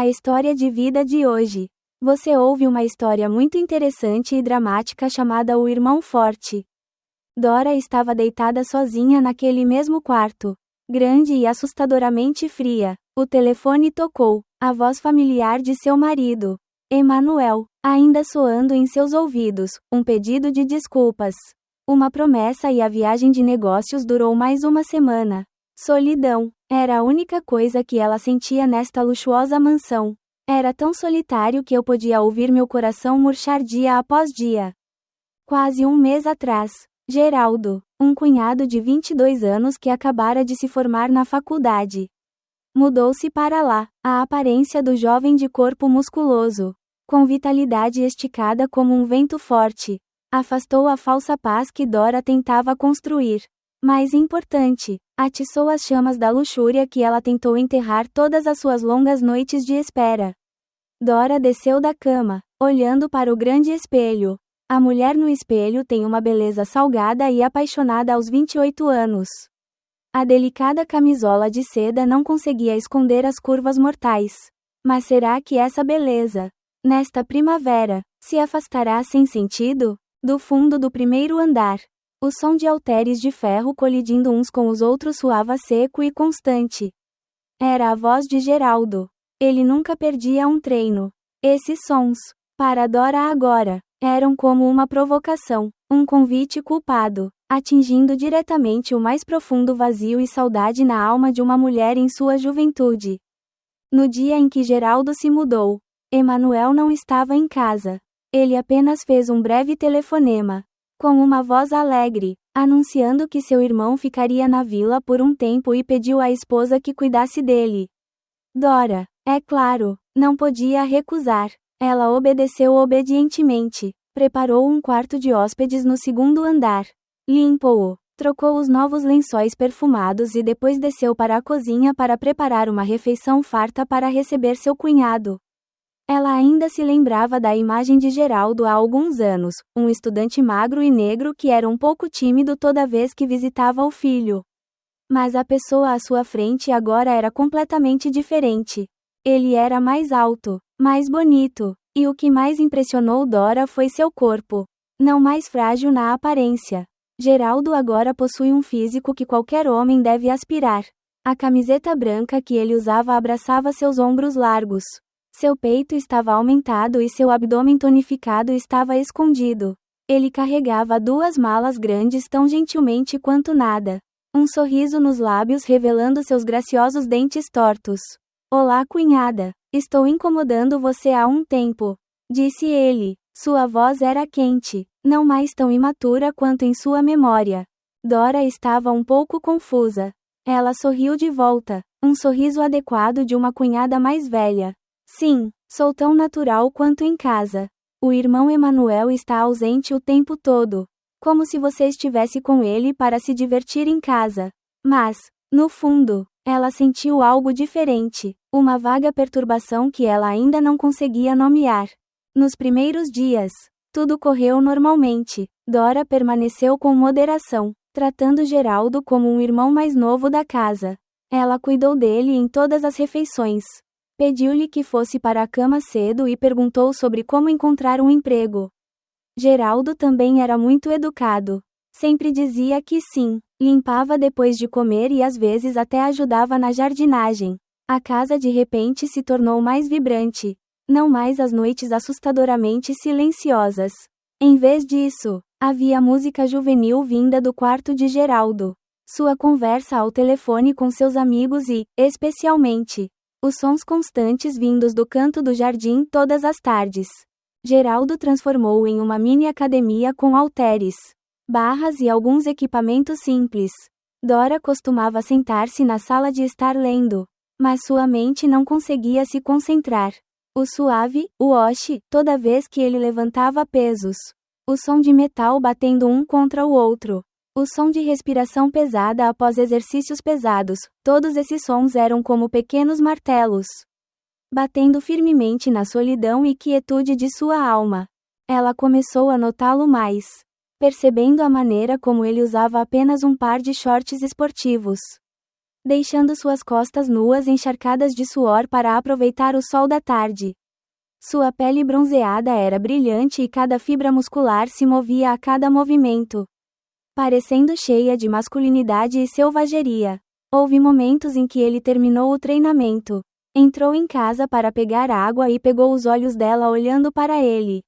A história de vida de hoje. Você ouve uma história muito interessante e dramática chamada O Irmão Forte. Dora estava deitada sozinha naquele mesmo quarto, grande e assustadoramente fria. O telefone tocou, a voz familiar de seu marido, Emanuel, ainda soando em seus ouvidos, um pedido de desculpas. Uma promessa e a viagem de negócios durou mais uma semana. Solidão era a única coisa que ela sentia nesta luxuosa mansão. Era tão solitário que eu podia ouvir meu coração murchar dia após dia. Quase um mês atrás, Geraldo, um cunhado de 22 anos que acabara de se formar na faculdade, mudou-se para lá. A aparência do jovem de corpo musculoso, com vitalidade esticada como um vento forte, afastou a falsa paz que Dora tentava construir. Mais importante, atiçou as chamas da luxúria que ela tentou enterrar todas as suas longas noites de espera. Dora desceu da cama, olhando para o grande espelho. A mulher no espelho tem uma beleza salgada e apaixonada aos 28 anos. A delicada camisola de seda não conseguia esconder as curvas mortais. Mas será que essa beleza, nesta primavera, se afastará sem sentido? Do fundo do primeiro andar, o som de halteres de ferro colidindo uns com os outros soava seco e constante. Era a voz de Geraldo. Ele nunca perdia um treino. Esses sons, para Dora agora, eram como uma provocação, um convite culpado, atingindo diretamente o mais profundo vazio e saudade na alma de uma mulher em sua juventude. No dia em que Geraldo se mudou, Emanuel não estava em casa. Ele apenas fez um breve telefonema, com uma voz alegre, anunciando que seu irmão ficaria na vila por um tempo e pediu à esposa que cuidasse dele. Dora, é claro, não podia recusar. Ela obedeceu obedientemente, preparou um quarto de hóspedes no segundo andar, limpou-o, trocou os novos lençóis perfumados e depois desceu para a cozinha para preparar uma refeição farta para receber seu cunhado. Ela ainda se lembrava da imagem de Geraldo há alguns anos, um estudante magro e negro que era um pouco tímido toda vez que visitava o filho. Mas a pessoa à sua frente agora era completamente diferente. Ele era mais alto, mais bonito, e o que mais impressionou Dora foi seu corpo. Não mais frágil na aparência. Geraldo agora possui um físico que qualquer homem deve aspirar. A camiseta branca que ele usava abraçava seus ombros largos. Seu peito estava aumentado e seu abdômen tonificado estava escondido. Ele carregava 2 malas grandes tão gentilmente quanto nada. Um sorriso nos lábios revelando seus graciosos dentes tortos. Olá, cunhada. Estou incomodando você há um tempo, disse ele. Sua voz era quente, não mais tão imatura quanto em sua memória. Dora estava um pouco confusa. Ela sorriu de volta, um sorriso adequado de uma cunhada mais velha. Sim, sou tão natural quanto em casa. O irmão Emanuel está ausente o tempo todo, como se você estivesse com ele para se divertir em casa. Mas, no fundo, ela sentiu algo diferente, uma vaga perturbação que ela ainda não conseguia nomear. Nos primeiros dias, tudo correu normalmente. Dora permaneceu com moderação, tratando Geraldo como um irmão mais novo da casa. Ela cuidou dele em todas as refeições. Pediu-lhe que fosse para a cama cedo e perguntou sobre como encontrar um emprego. Geraldo também era muito educado. Sempre dizia que sim, limpava depois de comer e às vezes até ajudava na jardinagem. A casa de repente se tornou mais vibrante. Não mais as noites assustadoramente silenciosas. Em vez disso, havia música juvenil vinda do quarto de Geraldo. Sua conversa ao telefone com seus amigos e, especialmente, os sons constantes vindos do canto do jardim todas as tardes. Geraldo transformou-o em uma mini academia com halteres, barras e alguns equipamentos simples. Dora costumava sentar-se na sala de estar lendo, mas sua mente não conseguia se concentrar. O suave, o oxe, toda vez que ele levantava pesos. O som de metal batendo um contra o outro. O som de respiração pesada após exercícios pesados, todos esses sons eram como pequenos martelos, batendo firmemente na solidão e quietude de sua alma. Ela começou a notá-lo mais, percebendo a maneira como ele usava apenas um par de shorts esportivos. deixando suas costas nuas encharcadas de suor para aproveitar o sol da tarde. Sua pele bronzeada era brilhante e cada fibra muscular se movia a cada movimento, parecendo cheia de masculinidade e selvageria. Houve momentos em que ele terminou o treinamento, entrou em casa para pegar água e pegou os olhos dela olhando para ele.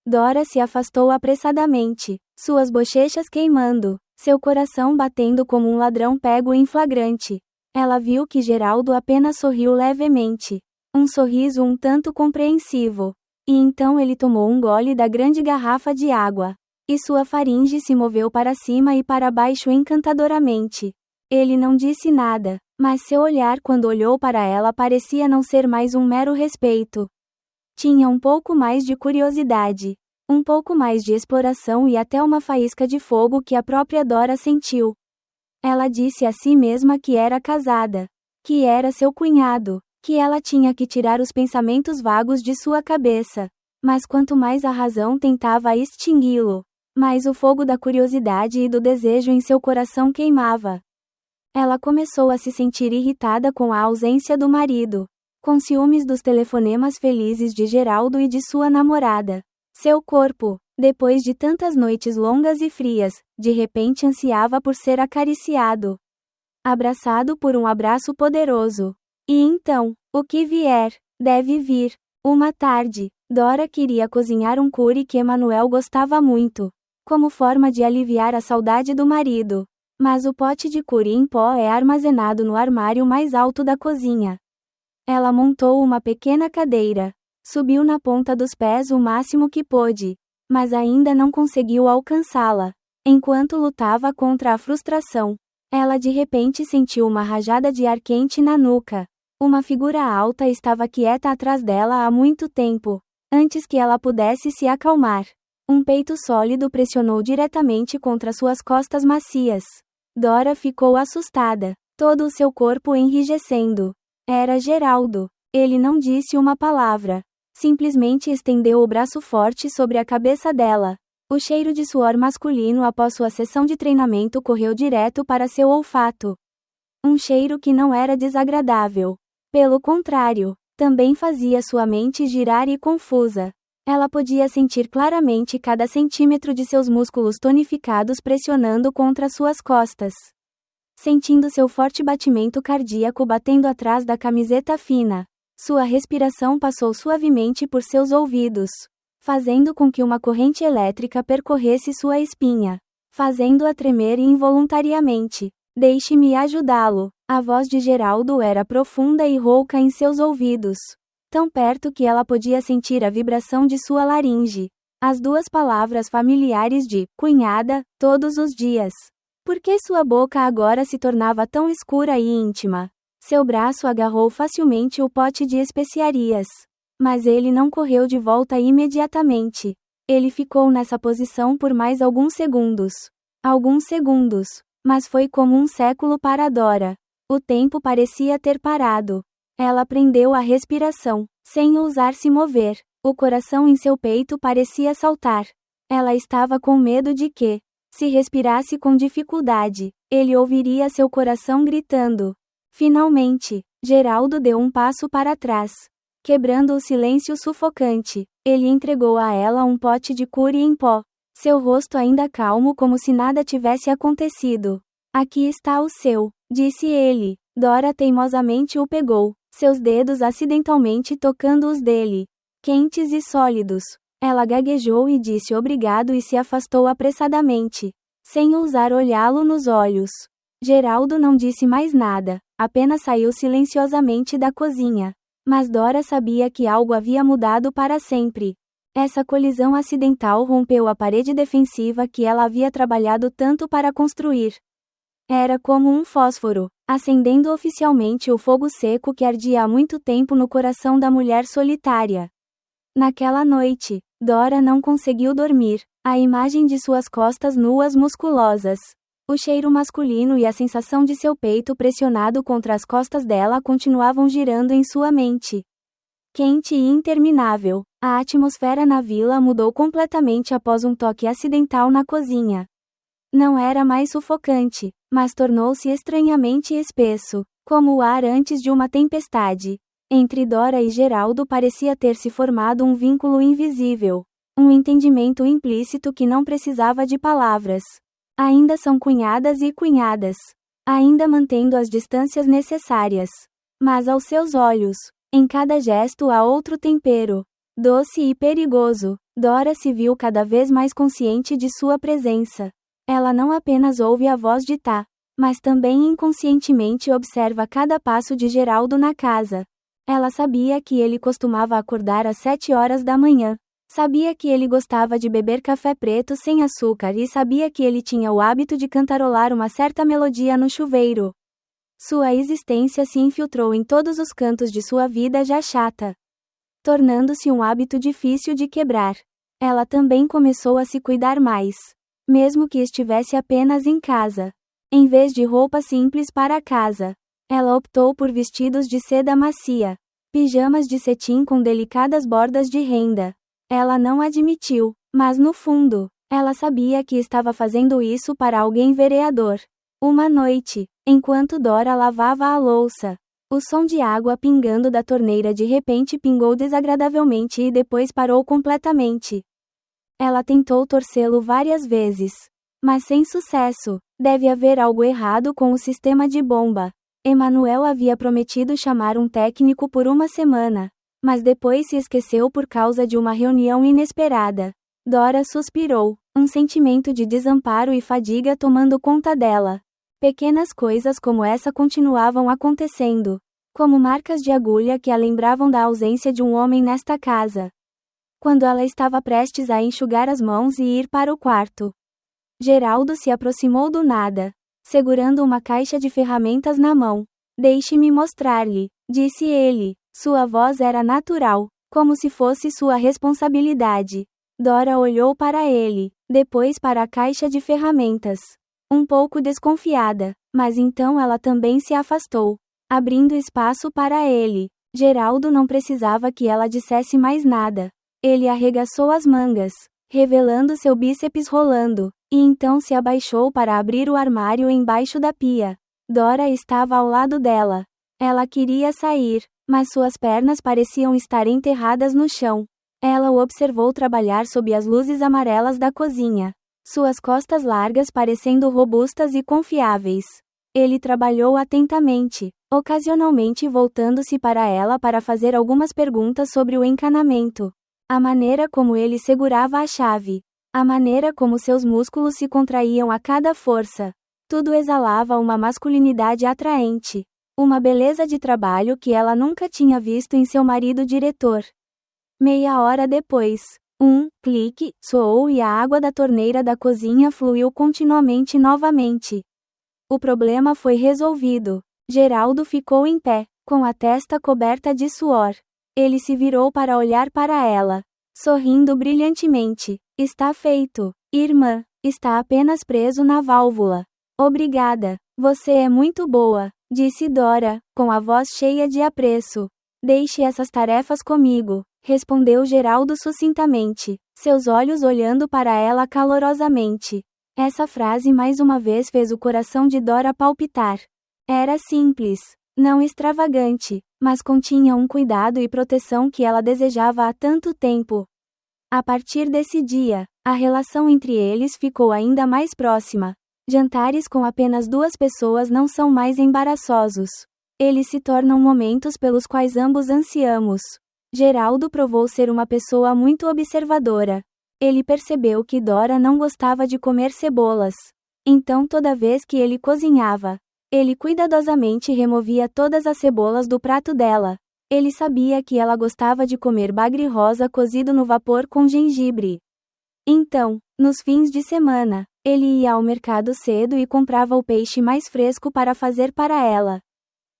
Dora se afastou apressadamente, suas bochechas queimando, seu coração batendo como um ladrão pego em flagrante. Ela viu que Geraldo apenas sorriu levemente, um sorriso um tanto compreensivo. E então ele tomou um gole da grande garrafa de água, e sua faringe se moveu para cima e para baixo encantadoramente. Ele não disse nada, mas seu olhar quando olhou para ela parecia não ser mais um mero respeito. Tinha um pouco mais de curiosidade, um pouco mais de exploração e até uma faísca de fogo que a própria Dora sentiu. Ela disse a si mesma que era casada, que era seu cunhado, que ela tinha que tirar os pensamentos vagos de sua cabeça. Mas quanto mais a razão tentava extingui-lo, mais o fogo da curiosidade e do desejo em seu coração queimava. Ela começou a se sentir irritada com a ausência do marido, com ciúmes dos telefonemas felizes de Geraldo e de sua namorada. Seu corpo, depois de tantas noites longas e frias, de repente ansiava por ser acariciado, abraçado por um abraço poderoso. E então, o que vier, deve vir. Uma tarde, Dora queria cozinhar um curry que Emanuel gostava muito, como forma de aliviar a saudade do marido. Mas o pote de curry em pó é armazenado no armário mais alto da cozinha. Ela montou uma pequena cadeira, subiu na ponta dos pés o máximo que pôde, mas ainda não conseguiu alcançá-la. Enquanto lutava contra a frustração, ela de repente sentiu uma rajada de ar quente na nuca. Uma figura alta estava quieta atrás dela há muito tempo, antes que ela pudesse se acalmar. Um peito sólido pressionou diretamente contra suas costas macias. Dora ficou assustada, todo o seu corpo enrijecendo. Era Geraldo. Ele não disse uma palavra. Simplesmente estendeu o braço forte sobre a cabeça dela. O cheiro de suor masculino após sua sessão de treinamento correu direto para seu olfato. Um cheiro que não era desagradável. Pelo contrário, também fazia sua mente girar e confusa. Ela podia sentir claramente cada centímetro de seus músculos tonificados pressionando contra suas costas. Sentindo seu forte batimento cardíaco batendo atrás da camiseta fina, sua respiração passou suavemente por seus ouvidos, fazendo com que uma corrente elétrica percorresse sua espinha, fazendo-a tremer involuntariamente. Deixe-me ajudá-lo. A voz de Geraldo era profunda e rouca em seus ouvidos, tão perto que ela podia sentir a vibração de sua laringe. As duas palavras familiares de cunhada, todos os dias. Por que sua boca agora se tornava tão escura e íntima? Seu braço agarrou facilmente o pote de especiarias. Mas ele não correu de volta imediatamente. Ele ficou nessa posição por mais alguns segundos. Alguns segundos. Mas foi como um século para Dora. O tempo parecia ter parado. Ela prendeu a respiração, sem ousar se mover. O coração em seu peito parecia saltar. Ela estava com medo de que, se respirasse com dificuldade, ele ouviria seu coração gritando. Finalmente, Geraldo deu um passo para trás, quebrando o silêncio sufocante. Ele entregou a ela um pote de curry em pó, seu rosto ainda calmo como se nada tivesse acontecido. Aqui está o seu, disse ele. Dora teimosamente o pegou, seus dedos acidentalmente tocando os dele, quentes e sólidos. Ela gaguejou e disse obrigado e se afastou apressadamente, sem ousar olhá-lo nos olhos. Geraldo não disse mais nada, apenas saiu silenciosamente da cozinha. Mas Dora sabia que algo havia mudado para sempre. Essa colisão acidental rompeu a parede defensiva que ela havia trabalhado tanto para construir. Era como um fósforo, acendendo oficialmente o fogo seco que ardia há muito tempo no coração da mulher solitária. Naquela noite, Dora não conseguiu dormir. A imagem de suas costas nuas musculosas, o cheiro masculino e a sensação de seu peito pressionado contra as costas dela continuavam girando em sua mente. Quente e interminável, a atmosfera na vila mudou completamente após um toque acidental na cozinha. Não era mais sufocante, mas tornou-se estranhamente espesso, como o ar antes de uma tempestade. Entre Dora e Geraldo parecia ter se formado um vínculo invisível. Um entendimento implícito que não precisava de palavras. Ainda são cunhadas e cunhadas. Ainda mantendo as distâncias necessárias. Mas aos seus olhos, em cada gesto há outro tempero. Doce e perigoso. Dora se viu cada vez mais consciente de sua presença. Ela não apenas ouve a voz de Tá, mas também inconscientemente observa cada passo de Geraldo na casa. Ela sabia que ele costumava acordar às 7 horas da manhã. Sabia que ele gostava de beber café preto sem açúcar e sabia que ele tinha o hábito de cantarolar uma certa melodia no chuveiro. Sua existência se infiltrou em todos os cantos de sua vida já chata, tornando-se um hábito difícil de quebrar. Ela também começou a se cuidar mais, mesmo que estivesse apenas em casa. Em vez de roupa simples para casa, ela optou por vestidos de seda macia, pijamas de cetim com delicadas bordas de renda. Ela não admitiu, mas no fundo, ela sabia que estava fazendo isso para alguém vereador. Uma noite, enquanto Dora lavava a louça, o som de água pingando da torneira de repente pingou desagradavelmente e depois parou completamente. Ela tentou torcê-lo várias vezes, mas sem sucesso. Deve haver algo errado com o sistema de bomba. Emanuel havia prometido chamar um técnico por uma semana, mas depois se esqueceu por causa de uma reunião inesperada. Dora suspirou, um sentimento de desamparo e fadiga tomando conta dela. Pequenas coisas como essa continuavam acontecendo, como marcas de agulha que a lembravam da ausência de um homem nesta casa. Quando ela estava prestes a enxugar as mãos e ir para o quarto, Geraldo se aproximou do nada, segurando uma caixa de ferramentas na mão. Deixe-me mostrar-lhe, disse ele. Sua voz era natural, como se fosse sua responsabilidade. Dora olhou para ele, depois para a caixa de ferramentas. Um pouco desconfiada, mas então ela também se afastou, abrindo espaço para ele. Geraldo não precisava que ela dissesse mais nada. Ele arregaçou as mangas, revelando seu bíceps rolando, e então se abaixou para abrir o armário embaixo da pia. Dora estava ao lado dela. Ela queria sair, mas suas pernas pareciam estar enterradas no chão. Ela o observou trabalhar sob as luzes amarelas da cozinha. Suas costas largas parecendo robustas e confiáveis. Ele trabalhou atentamente, ocasionalmente voltando-se para ela para fazer algumas perguntas sobre o encanamento. A maneira como ele segurava a chave. A maneira como seus músculos se contraíam a cada força. Tudo exalava uma masculinidade atraente. Uma beleza de trabalho que ela nunca tinha visto em seu marido diretor. Meia hora depois, um clique soou e a água da torneira da cozinha fluiu continuamente novamente. O problema foi resolvido. Geraldo ficou em pé, com a testa coberta de suor. Ele se virou para olhar para ela, sorrindo brilhantemente. Está feito, irmã. Está apenas preso na válvula. Obrigada. Você é muito boa, disse Dora, com a voz cheia de apreço. Deixe essas tarefas comigo, respondeu Geraldo sucintamente, seus olhos olhando para ela calorosamente. Essa frase mais uma vez fez o coração de Dora palpitar. Era simples, não extravagante, mas continha um cuidado e proteção que ela desejava há tanto tempo. A partir desse dia, a relação entre eles ficou ainda mais próxima. Jantares com apenas 2 pessoas não são mais embaraçosos. Eles se tornam momentos pelos quais ambos ansiamos. Geraldo provou ser uma pessoa muito observadora. Ele percebeu que Dora não gostava de comer cebolas. Então toda vez que ele cozinhava, ele cuidadosamente removia todas as cebolas do prato dela. Ele sabia que ela gostava de comer bagre rosa cozido no vapor com gengibre. Então, nos fins de semana, ele ia ao mercado cedo e comprava o peixe mais fresco para fazer para ela.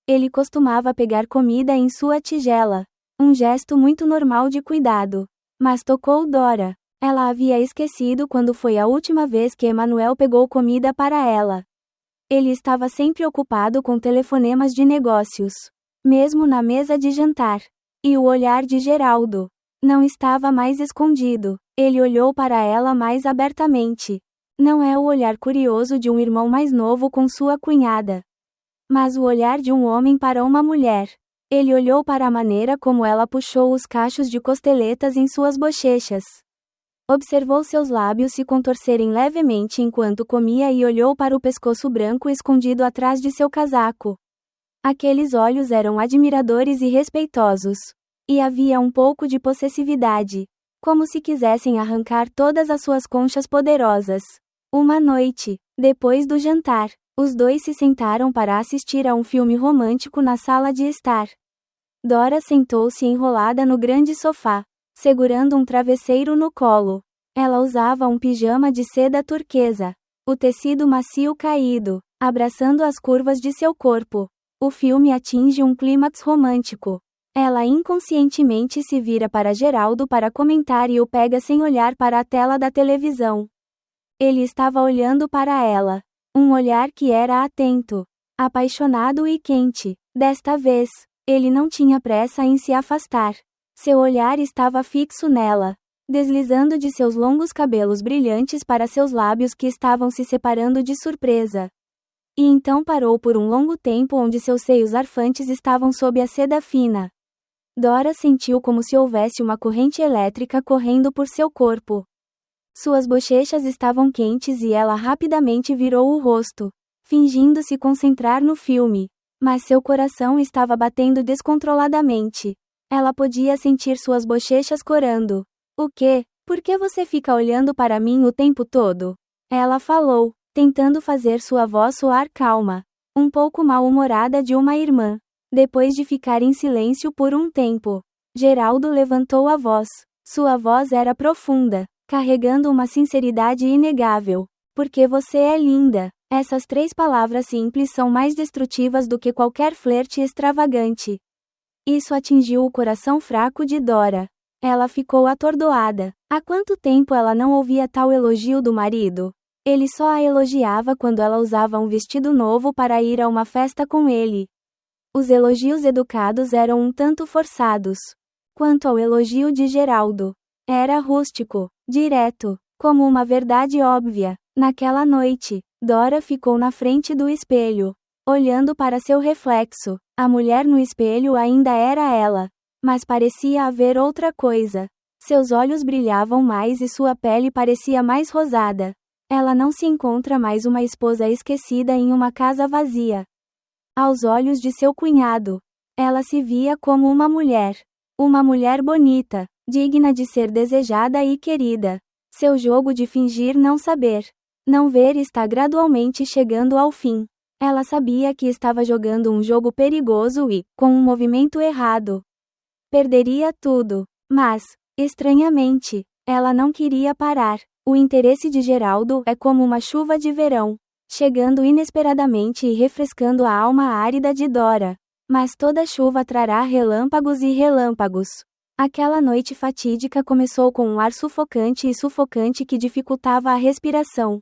Ele costumava pegar comida em sua tigela, um gesto muito normal de cuidado. Mas tocou Dora. Ela havia esquecido quando foi a última vez que Emanuel pegou comida para ela. Ele estava sempre ocupado com telefonemas de negócios, mesmo na mesa de jantar. E o olhar de Geraldo não estava mais escondido. Ele olhou para ela mais abertamente. Não é o olhar curioso de um irmão mais novo com sua cunhada, mas o olhar de um homem para uma mulher. Ele olhou para a maneira como ela puxou os cachos de costeletas em suas bochechas. Observou seus lábios se contorcerem levemente enquanto comia e olhou para o pescoço branco escondido atrás de seu casaco. Aqueles olhos eram admiradores e respeitosos. E havia um pouco de possessividade. Como se quisessem arrancar todas as suas conchas poderosas. Uma noite, depois do jantar, os dois se sentaram para assistir a um filme romântico na sala de estar. Dora sentou-se enrolada no grande sofá, segurando um travesseiro no colo. Ela usava um pijama de seda turquesa. O tecido macio caído, abraçando as curvas de seu corpo. O filme atinge um clímax romântico. Ela inconscientemente se vira para Geraldo para comentar e o pega sem olhar para a tela da televisão. Ele estava olhando para ela. Um olhar que era atento, apaixonado e quente. Desta vez, ele não tinha pressa em se afastar. Seu olhar estava fixo nela, deslizando de seus longos cabelos brilhantes para seus lábios que estavam se separando de surpresa. E então parou por um longo tempo onde seus seios arfantes estavam sob a seda fina. Dora sentiu como se houvesse uma corrente elétrica correndo por seu corpo. Suas bochechas estavam quentes e ela rapidamente virou o rosto, fingindo se concentrar no filme. Mas seu coração estava batendo descontroladamente. Ela podia sentir suas bochechas corando. O quê? Por que você fica olhando para mim o tempo todo? Ela falou, tentando fazer sua voz soar calma, um pouco mal-humorada de uma irmã. Depois de ficar em silêncio por um tempo, Geraldo levantou a voz. Sua voz era profunda, carregando uma sinceridade inegável. Porque você é linda. Essas 3 palavras simples são mais destrutivas do que qualquer flerte extravagante. Isso atingiu o coração fraco de Dora. Ela ficou atordoada. Há quanto tempo ela não ouvia tal elogio do marido? Ele só a elogiava quando ela usava um vestido novo para ir a uma festa com ele. Os elogios educados eram um tanto forçados. Quanto ao elogio de Geraldo, era rústico, direto, como uma verdade óbvia. Naquela noite, Dora ficou na frente do espelho, olhando para seu reflexo. A mulher no espelho ainda era ela, mas parecia haver outra coisa. Seus olhos brilhavam mais e sua pele parecia mais rosada. Ela não se encontra mais uma esposa esquecida em uma casa vazia. Aos olhos de seu cunhado, ela se via como uma mulher bonita, digna de ser desejada e querida. Seu jogo de fingir não saber, não ver está gradualmente chegando ao fim. Ela sabia que estava jogando um jogo perigoso e, com um movimento errado, perderia tudo. Mas, estranhamente, ela não queria parar. O interesse de Geraldo é como uma chuva de verão, chegando inesperadamente e refrescando a alma árida de Dora. Mas toda chuva trará relâmpagos e relâmpagos. Aquela noite fatídica começou com um ar sufocante que dificultava a respiração.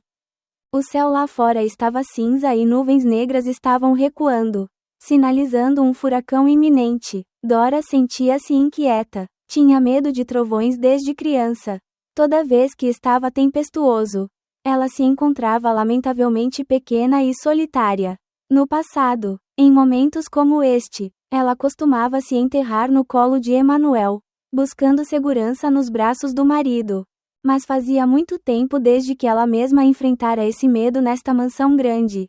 O céu lá fora estava cinza e nuvens negras estavam recuando, sinalizando um furacão iminente. Dora sentia-se inquieta. Tinha medo de trovões desde criança. Toda vez que estava tempestuoso, ela se encontrava lamentavelmente pequena e solitária. No passado, em momentos como este, ela costumava se enterrar no colo de Emanuel, buscando segurança nos braços do marido. Mas fazia muito tempo desde que ela mesma enfrentara esse medo nesta mansão grande,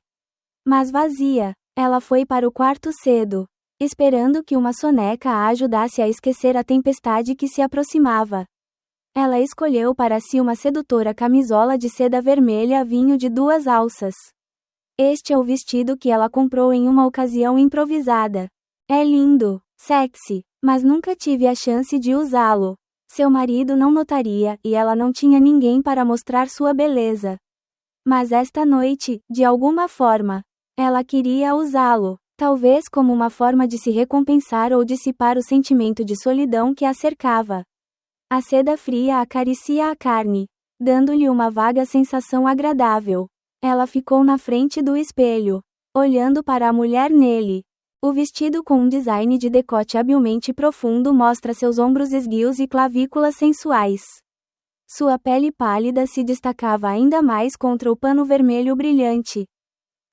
mas vazia. Ela foi para o quarto cedo, esperando que uma soneca a ajudasse a esquecer a tempestade que se aproximava. Ela escolheu para si uma sedutora camisola de seda vermelha vinho de 2 alças. Este é o vestido que ela comprou em uma ocasião improvisada. É lindo, sexy, mas nunca tive a chance de usá-lo. Seu marido não notaria e ela não tinha ninguém para mostrar sua beleza. Mas esta noite, de alguma forma, ela queria usá-lo, talvez como uma forma de se recompensar ou dissipar o sentimento de solidão que a cercava. A seda fria acaricia a carne, dando-lhe uma vaga sensação agradável. Ela ficou na frente do espelho, olhando para a mulher nele. O vestido com um design de decote habilmente profundo mostra seus ombros esguios e clavículas sensuais. Sua pele pálida se destacava ainda mais contra o pano vermelho brilhante,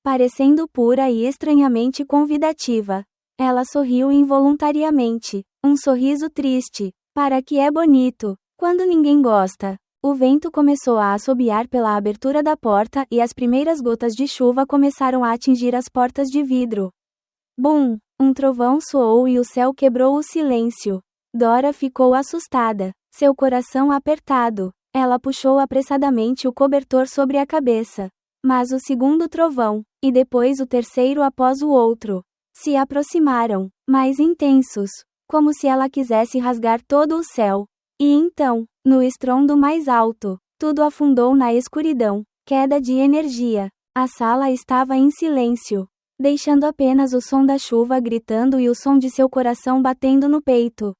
parecendo pura e estranhamente convidativa. Ela sorriu involuntariamente. Um sorriso triste. Para que é bonito, quando ninguém gosta. O vento começou a assobiar pela abertura da porta e as primeiras gotas de chuva começaram a atingir as portas de vidro. Bum! Um trovão soou e o céu quebrou o silêncio. Dora ficou assustada, seu coração apertado. Ela puxou apressadamente o cobertor sobre a cabeça. Mas o segundo trovão, e depois o terceiro após o outro, se aproximaram, mais intensos, como se ela quisesse rasgar todo o céu. E então, no estrondo mais alto, tudo afundou na escuridão, queda de energia. A sala estava em silêncio, deixando apenas o som da chuva gritando e o som de seu coração batendo no peito.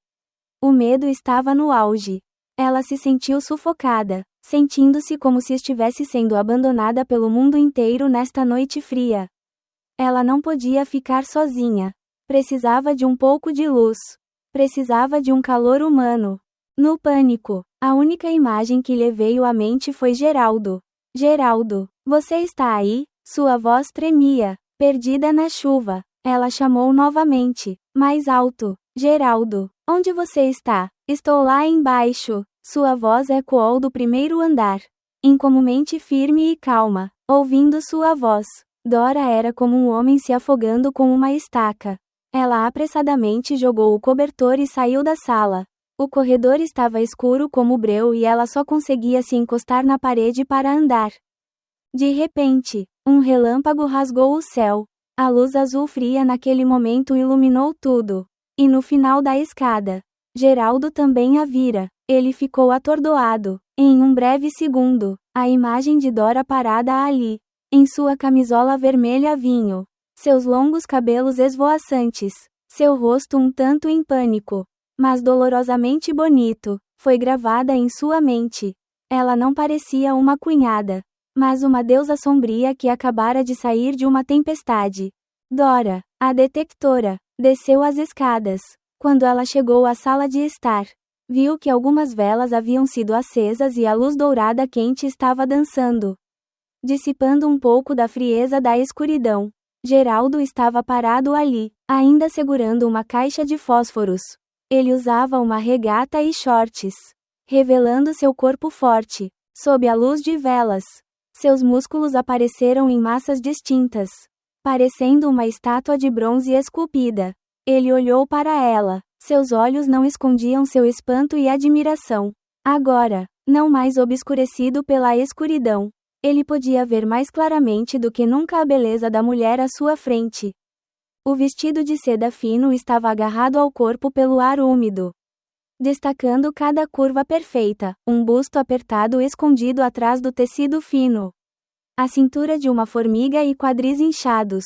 O medo estava no auge. Ela se sentiu sufocada, sentindo-se como se estivesse sendo abandonada pelo mundo inteiro nesta noite fria. Ela não podia ficar sozinha. Precisava de um pouco de luz. Precisava de um calor humano. No pânico, a única imagem que lhe veio à mente foi Geraldo. Geraldo, você está aí? Sua voz tremia, perdida na chuva. Ela chamou novamente, mais alto. Geraldo, onde você está? Estou lá embaixo. Sua voz ecoou do primeiro andar. Incomumente firme e calma, ouvindo sua voz. Dora era como um homem se afogando com uma estaca. Ela apressadamente jogou o cobertor e saiu da sala. O corredor estava escuro como breu e ela só conseguia se encostar na parede para andar. De repente, um relâmpago rasgou o céu. A luz azul fria naquele momento iluminou tudo. E no final da escada, Geraldo também a vira. Ele ficou atordoado. Em um breve segundo, a imagem de Dora parada ali, em sua camisola vermelha vinho, seus longos cabelos esvoaçantes, seu rosto um tanto em pânico, mas dolorosamente bonito, foi gravada em sua mente. Ela não parecia uma cunhada, mas uma deusa sombria que acabara de sair de uma tempestade. Dora, a detectora, desceu as escadas. Quando ela chegou à sala de estar, viu que algumas velas haviam sido acesas e a luz dourada quente estava dançando, dissipando um pouco da frieza da escuridão. Geraldo estava parado ali, ainda segurando uma caixa de fósforos. Ele usava uma regata e shorts, revelando seu corpo forte, sob a luz de velas. Seus músculos apareceram em massas distintas, parecendo uma estátua de bronze esculpida. Ele olhou para ela. Seus olhos não escondiam seu espanto e admiração. Agora, não mais obscurecido pela escuridão, ele podia ver mais claramente do que nunca a beleza da mulher à sua frente. O vestido de seda fino estava agarrado ao corpo pelo ar úmido, destacando cada curva perfeita, um busto apertado escondido atrás do tecido fino. A cintura de uma formiga e quadris inchados.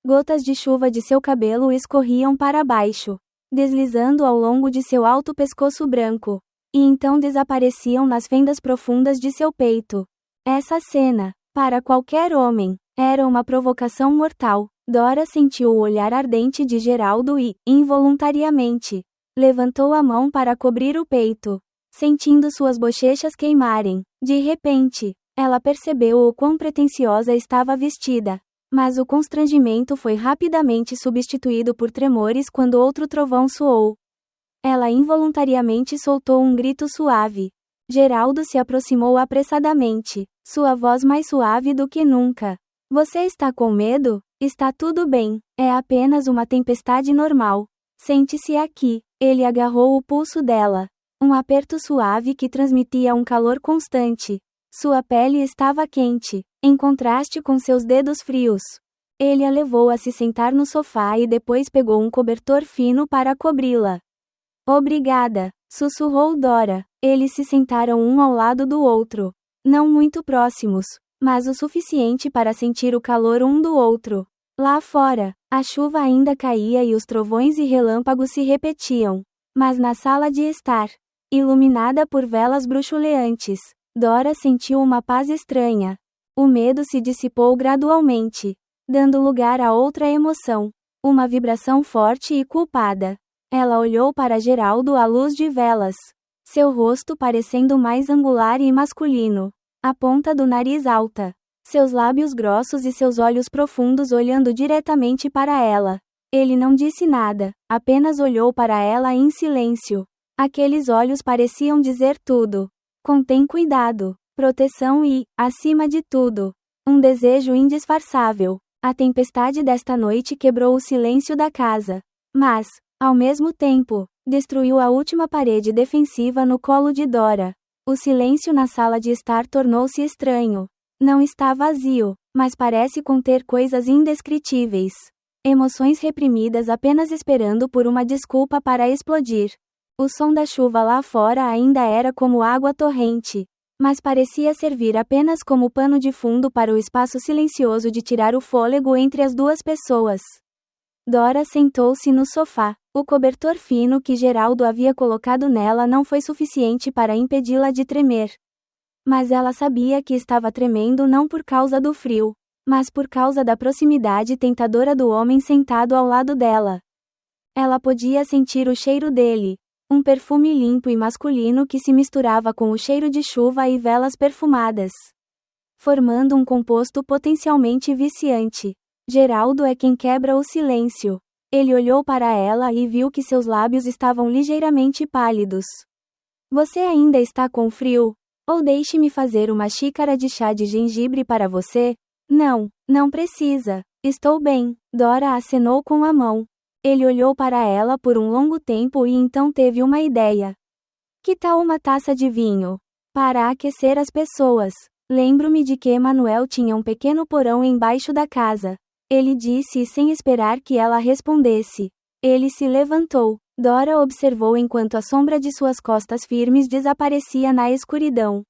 Gotas de chuva de seu cabelo escorriam para baixo, deslizando ao longo de seu alto pescoço branco, e então desapareciam nas fendas profundas de seu peito. Essa cena, para qualquer homem, era uma provocação mortal. Dora sentiu o olhar ardente de Geraldo e, involuntariamente, levantou a mão para cobrir o peito, sentindo suas bochechas queimarem. De repente, ela percebeu o quão pretensiosa estava vestida. Mas o constrangimento foi rapidamente substituído por tremores quando outro trovão soou. Ela involuntariamente soltou um grito suave. Geraldo se aproximou apressadamente, sua voz mais suave do que nunca. Você está com medo? Está tudo bem, é apenas uma tempestade normal. Sente-se aqui. Ele agarrou o pulso dela. Um aperto suave que transmitia um calor constante. Sua pele estava quente, em contraste com seus dedos frios. Ele a levou a se sentar no sofá e depois pegou um cobertor fino para cobri-la. Obrigada, sussurrou Dora. Eles se sentaram um ao lado do outro. Não muito próximos, mas o suficiente para sentir o calor um do outro. Lá fora, a chuva ainda caía e os trovões e relâmpagos se repetiam. Mas na sala de estar, iluminada por velas bruxuleantes, Dora sentiu uma paz estranha. O medo se dissipou gradualmente, dando lugar a outra emoção, uma vibração forte e culpada. Ela olhou para Geraldo à luz de velas. seu rosto parecendo mais angular e masculino. A ponta do nariz alta. Seus lábios grossos e seus olhos profundos olhando diretamente para ela. Ele não disse nada, apenas olhou para ela em silêncio. Aqueles olhos pareciam dizer tudo. Contém cuidado, proteção e, acima de tudo, um desejo indisfarçável. A tempestade desta noite quebrou o silêncio da casa. Mas, ao mesmo tempo, destruiu a última parede defensiva no colo de Dora. O silêncio na sala de estar tornou-se estranho. Não está vazio, mas parece conter coisas indescritíveis. Emoções reprimidas apenas esperando por uma desculpa para explodir. O som da chuva lá fora ainda era como água torrente, mas parecia servir apenas como pano de fundo para o espaço silencioso de tirar o fôlego entre as duas pessoas. Dora sentou-se no sofá. O cobertor fino que Geraldo havia colocado nela não foi suficiente para impedi-la de tremer. Mas ela sabia que estava tremendo não por causa do frio, mas por causa da proximidade tentadora do homem sentado ao lado dela. Ela podia sentir o cheiro dele, um perfume limpo e masculino que se misturava com o cheiro de chuva e velas perfumadas, formando um composto potencialmente viciante. Geraldo é quem quebra o silêncio. Ele olhou para ela e viu que seus lábios estavam ligeiramente pálidos. Você ainda está com frio? Ou deixe-me fazer uma xícara de chá de gengibre para você? Não, não precisa. Estou bem. Dora acenou com a mão. Ele olhou para ela por um longo tempo e então teve uma ideia. Que tal uma taça de vinho? Para aquecer as pessoas. Lembro-me de que Emanuel tinha um pequeno porão embaixo da casa. Ele disse sem esperar que ela respondesse. Ele se levantou. Dora observou enquanto a sombra de suas costas firmes desaparecia na escuridão.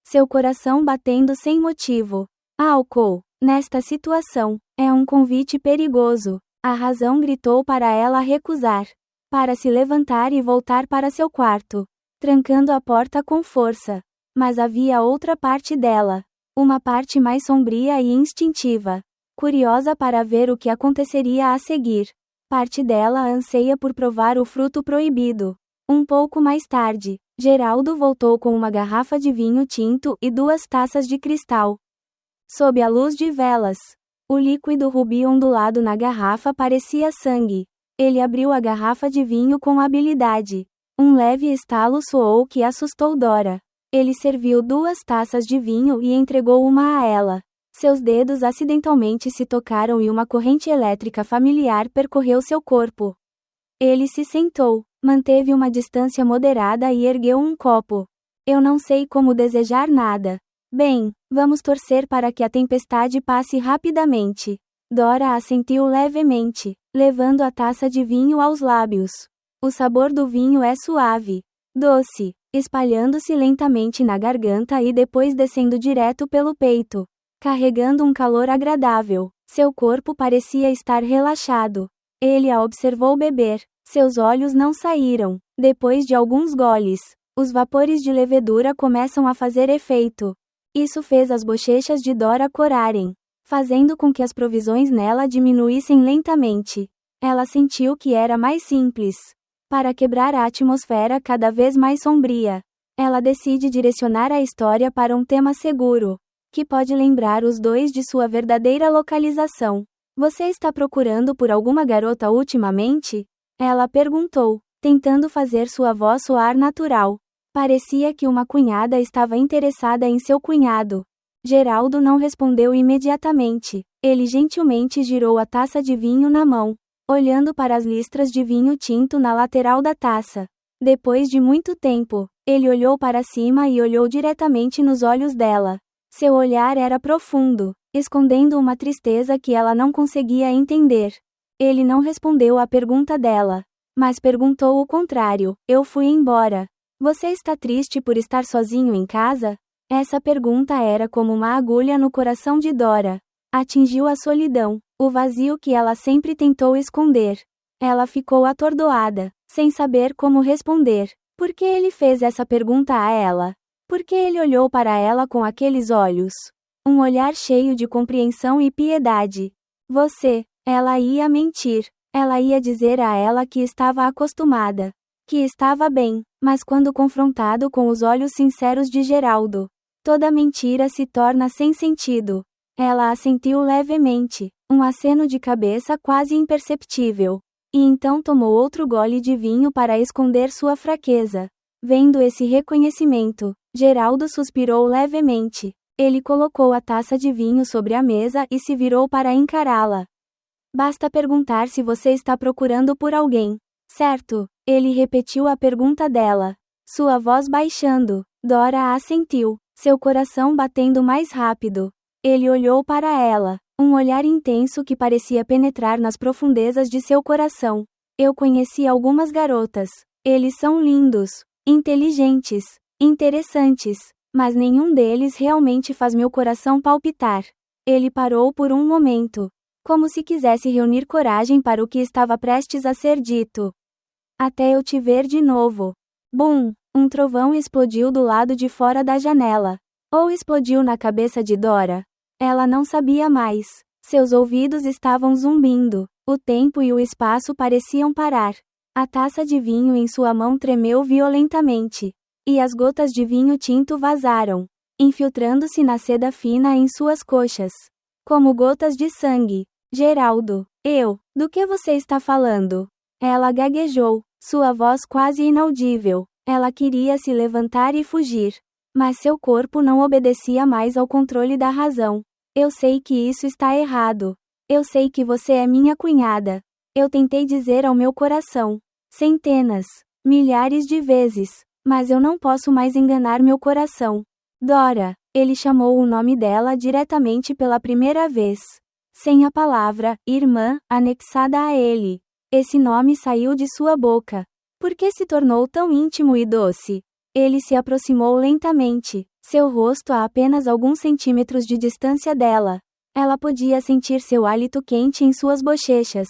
Seu coração batendo sem motivo. Álcool, nesta situação, é um convite perigoso. A razão gritou para ela recusar. Para se levantar e voltar para seu quarto, trancando a porta com força. Mas havia outra parte dela. Uma parte mais sombria e instintiva. Curiosa para ver o que aconteceria a seguir. Parte dela anseia por provar o fruto proibido. Um pouco mais tarde, Geraldo voltou com uma garrafa de vinho tinto e 2 taças de cristal. Sob a luz de velas, o líquido rubi ondulado na garrafa parecia sangue. Ele abriu a garrafa de vinho com habilidade. Um leve estalo soou que assustou Dora. Ele serviu 2 taças de vinho e entregou uma a ela. Seus dedos acidentalmente se tocaram e uma corrente elétrica familiar percorreu seu corpo. Ele se sentou, manteve uma distância moderada e ergueu um copo. Eu não sei como desejar nada. Bem, vamos torcer para que a tempestade passe rapidamente. Dora assentiu levemente, levando a taça de vinho aos lábios. O sabor do vinho é suave, doce, espalhando-se lentamente na garganta e depois descendo direto pelo peito, carregando um calor agradável. Seu corpo parecia estar relaxado. Ele a observou beber. Seus olhos não saíram. Depois de alguns goles, os vapores de levedura começam a fazer efeito. Isso fez as bochechas de Dora corarem, fazendo com que as provisões nela diminuíssem lentamente. Ela sentiu que era mais simples. Para quebrar a atmosfera cada vez mais sombria, ela decide direcionar a história para um tema seguro, que pode lembrar os dois de sua verdadeira localização. Você está procurando por alguma garota ultimamente? Ela perguntou, tentando fazer sua voz soar natural. Parecia que uma cunhada estava interessada em seu cunhado. Geraldo não respondeu imediatamente. Ele gentilmente girou a taça de vinho na mão, olhando para as listras de vinho tinto na lateral da taça. Depois de muito tempo, ele olhou para cima e olhou diretamente nos olhos dela. Seu olhar era profundo, escondendo uma tristeza que ela não conseguia entender. Ele não respondeu à pergunta dela, mas perguntou o contrário. Eu fui embora. Você está triste por estar sozinho em casa? Essa pergunta era como uma agulha no coração de Dora. Atingiu a solidão, o vazio que ela sempre tentou esconder. Ela ficou atordoada, sem saber como responder. Por que ele fez essa pergunta a ela? Por que ele olhou para ela com aqueles olhos? Um olhar cheio de compreensão e piedade. Ela ia mentir. Ela ia dizer a ela que estava acostumada, que estava bem, Mas quando confrontado com os olhos sinceros de Geraldo, toda mentira se torna sem sentido. Ela assentiu levemente, um aceno de cabeça quase imperceptível. E então tomou outro gole de vinho para esconder sua fraqueza. Vendo esse reconhecimento, Geraldo suspirou levemente. Ele colocou a taça de vinho sobre a mesa e se virou para encará-la. Basta perguntar se você está procurando por alguém, certo? Ele repetiu a pergunta dela, sua voz baixando. Dora assentiu, seu coração batendo mais rápido. Ele olhou para ela, um olhar intenso que parecia penetrar nas profundezas de seu coração. Eu conheci algumas garotas. Eles são lindos, inteligentes, interessantes, mas nenhum deles realmente faz meu coração palpitar. Ele parou por um momento, como se quisesse reunir coragem para o que estava prestes a ser dito. Até eu te ver de novo. Bum! Um trovão explodiu do lado de fora da janela. Ou explodiu na cabeça de Dora. Ela não sabia mais. Seus ouvidos estavam zumbindo. O tempo e o espaço pareciam parar. A taça de vinho em sua mão tremeu violentamente. E as gotas de vinho tinto vazaram, infiltrando-se na seda fina em suas coxas, como gotas de sangue. Geraldo, do que você está falando? Ela gaguejou, sua voz quase inaudível. Ela queria se levantar e fugir, mas seu corpo não obedecia mais ao controle da razão. Eu sei que isso está errado. Eu sei que você é minha cunhada. Eu tentei dizer ao meu coração, centenas, milhares de vezes, mas eu não posso mais enganar meu coração. Dora, ele chamou o nome dela diretamente pela primeira vez, sem a palavra irmã anexada a ele. Esse nome saiu de sua boca. Por que se tornou tão íntimo e doce? Ele se aproximou lentamente, seu rosto a apenas alguns centímetros de distância dela. Ela podia sentir seu hálito quente em suas bochechas.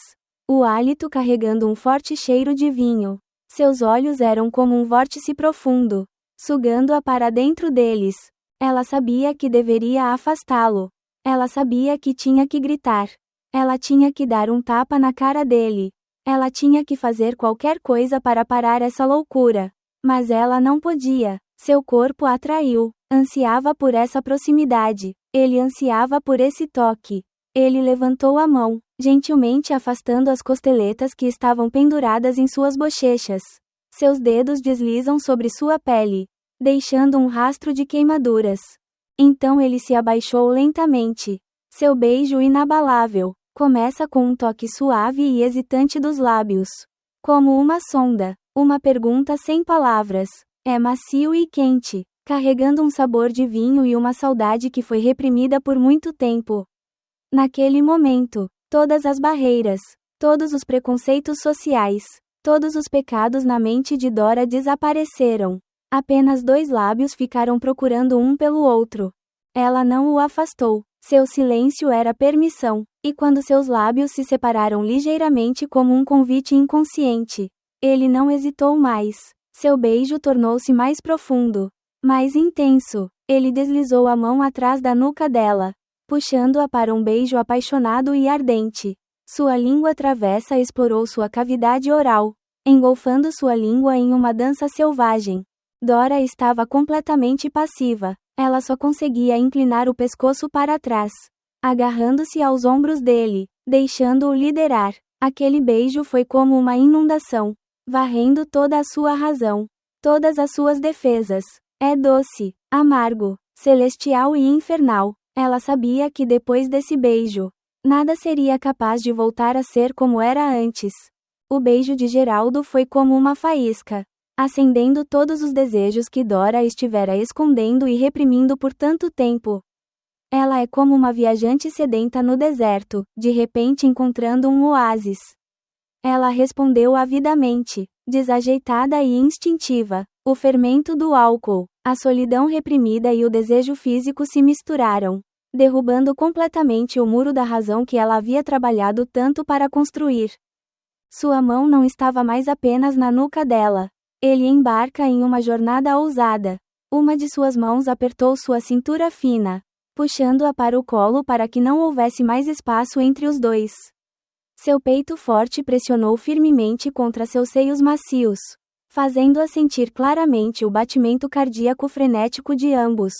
O hálito carregando um forte cheiro de vinho. Seus olhos eram como um vórtice profundo, sugando-a para dentro deles. Ela sabia que deveria afastá-lo. Ela sabia que tinha que gritar. Ela tinha que dar um tapa na cara dele. Ela tinha que fazer qualquer coisa para parar essa loucura. Mas ela não podia. Seu corpo a atraiu. Ansiava por essa proximidade. Ele ansiava por esse toque. Ele levantou a mão, gentilmente afastando as costeletas que estavam penduradas em suas bochechas. Seus dedos deslizam sobre sua pele, deixando um rastro de queimaduras. Então ele se abaixou lentamente. Seu beijo inabalável começa com um toque suave e hesitante dos lábios, como uma sonda, uma pergunta sem palavras. É macio e quente, carregando um sabor de vinho e uma saudade que foi reprimida por muito tempo. Naquele momento, todas as barreiras, todos os preconceitos sociais, todos os pecados na mente de Dora desapareceram. Apenas dois lábios ficaram procurando um pelo outro. Ela não o afastou. Seu silêncio era permissão, e quando seus lábios se separaram ligeiramente como um convite inconsciente, ele não hesitou mais. Seu beijo tornou-se mais profundo, mais intenso. Ele deslizou a mão atrás da nuca dela, puxando-a para um beijo apaixonado e ardente. Sua língua travessa explorou sua cavidade oral, engolfando sua língua em uma dança selvagem. Dora estava completamente passiva. Ela só conseguia inclinar o pescoço para trás, agarrando-se aos ombros dele, deixando-o liderar. Aquele beijo foi como uma inundação, varrendo toda a sua razão, todas as suas defesas. É doce, amargo, celestial e infernal. Ela sabia que depois desse beijo, nada seria capaz de voltar a ser como era antes. O beijo de Geraldo foi como uma faísca, acendendo todos os desejos que Dora estivera escondendo e reprimindo por tanto tempo. Ela é como uma viajante sedenta no deserto, de repente encontrando um oásis. Ela respondeu avidamente, desajeitada e instintiva. O fermento do álcool, a solidão reprimida e o desejo físico se misturaram, derrubando completamente o muro da razão que ela havia trabalhado tanto para construir. Sua mão não estava mais apenas na nuca dela. Ele embarca em uma jornada ousada. Uma de suas mãos apertou sua cintura fina, puxando-a para o colo para que não houvesse mais espaço entre os dois. Seu peito forte pressionou firmemente contra seus seios macios, fazendo-a sentir claramente o batimento cardíaco frenético de ambos.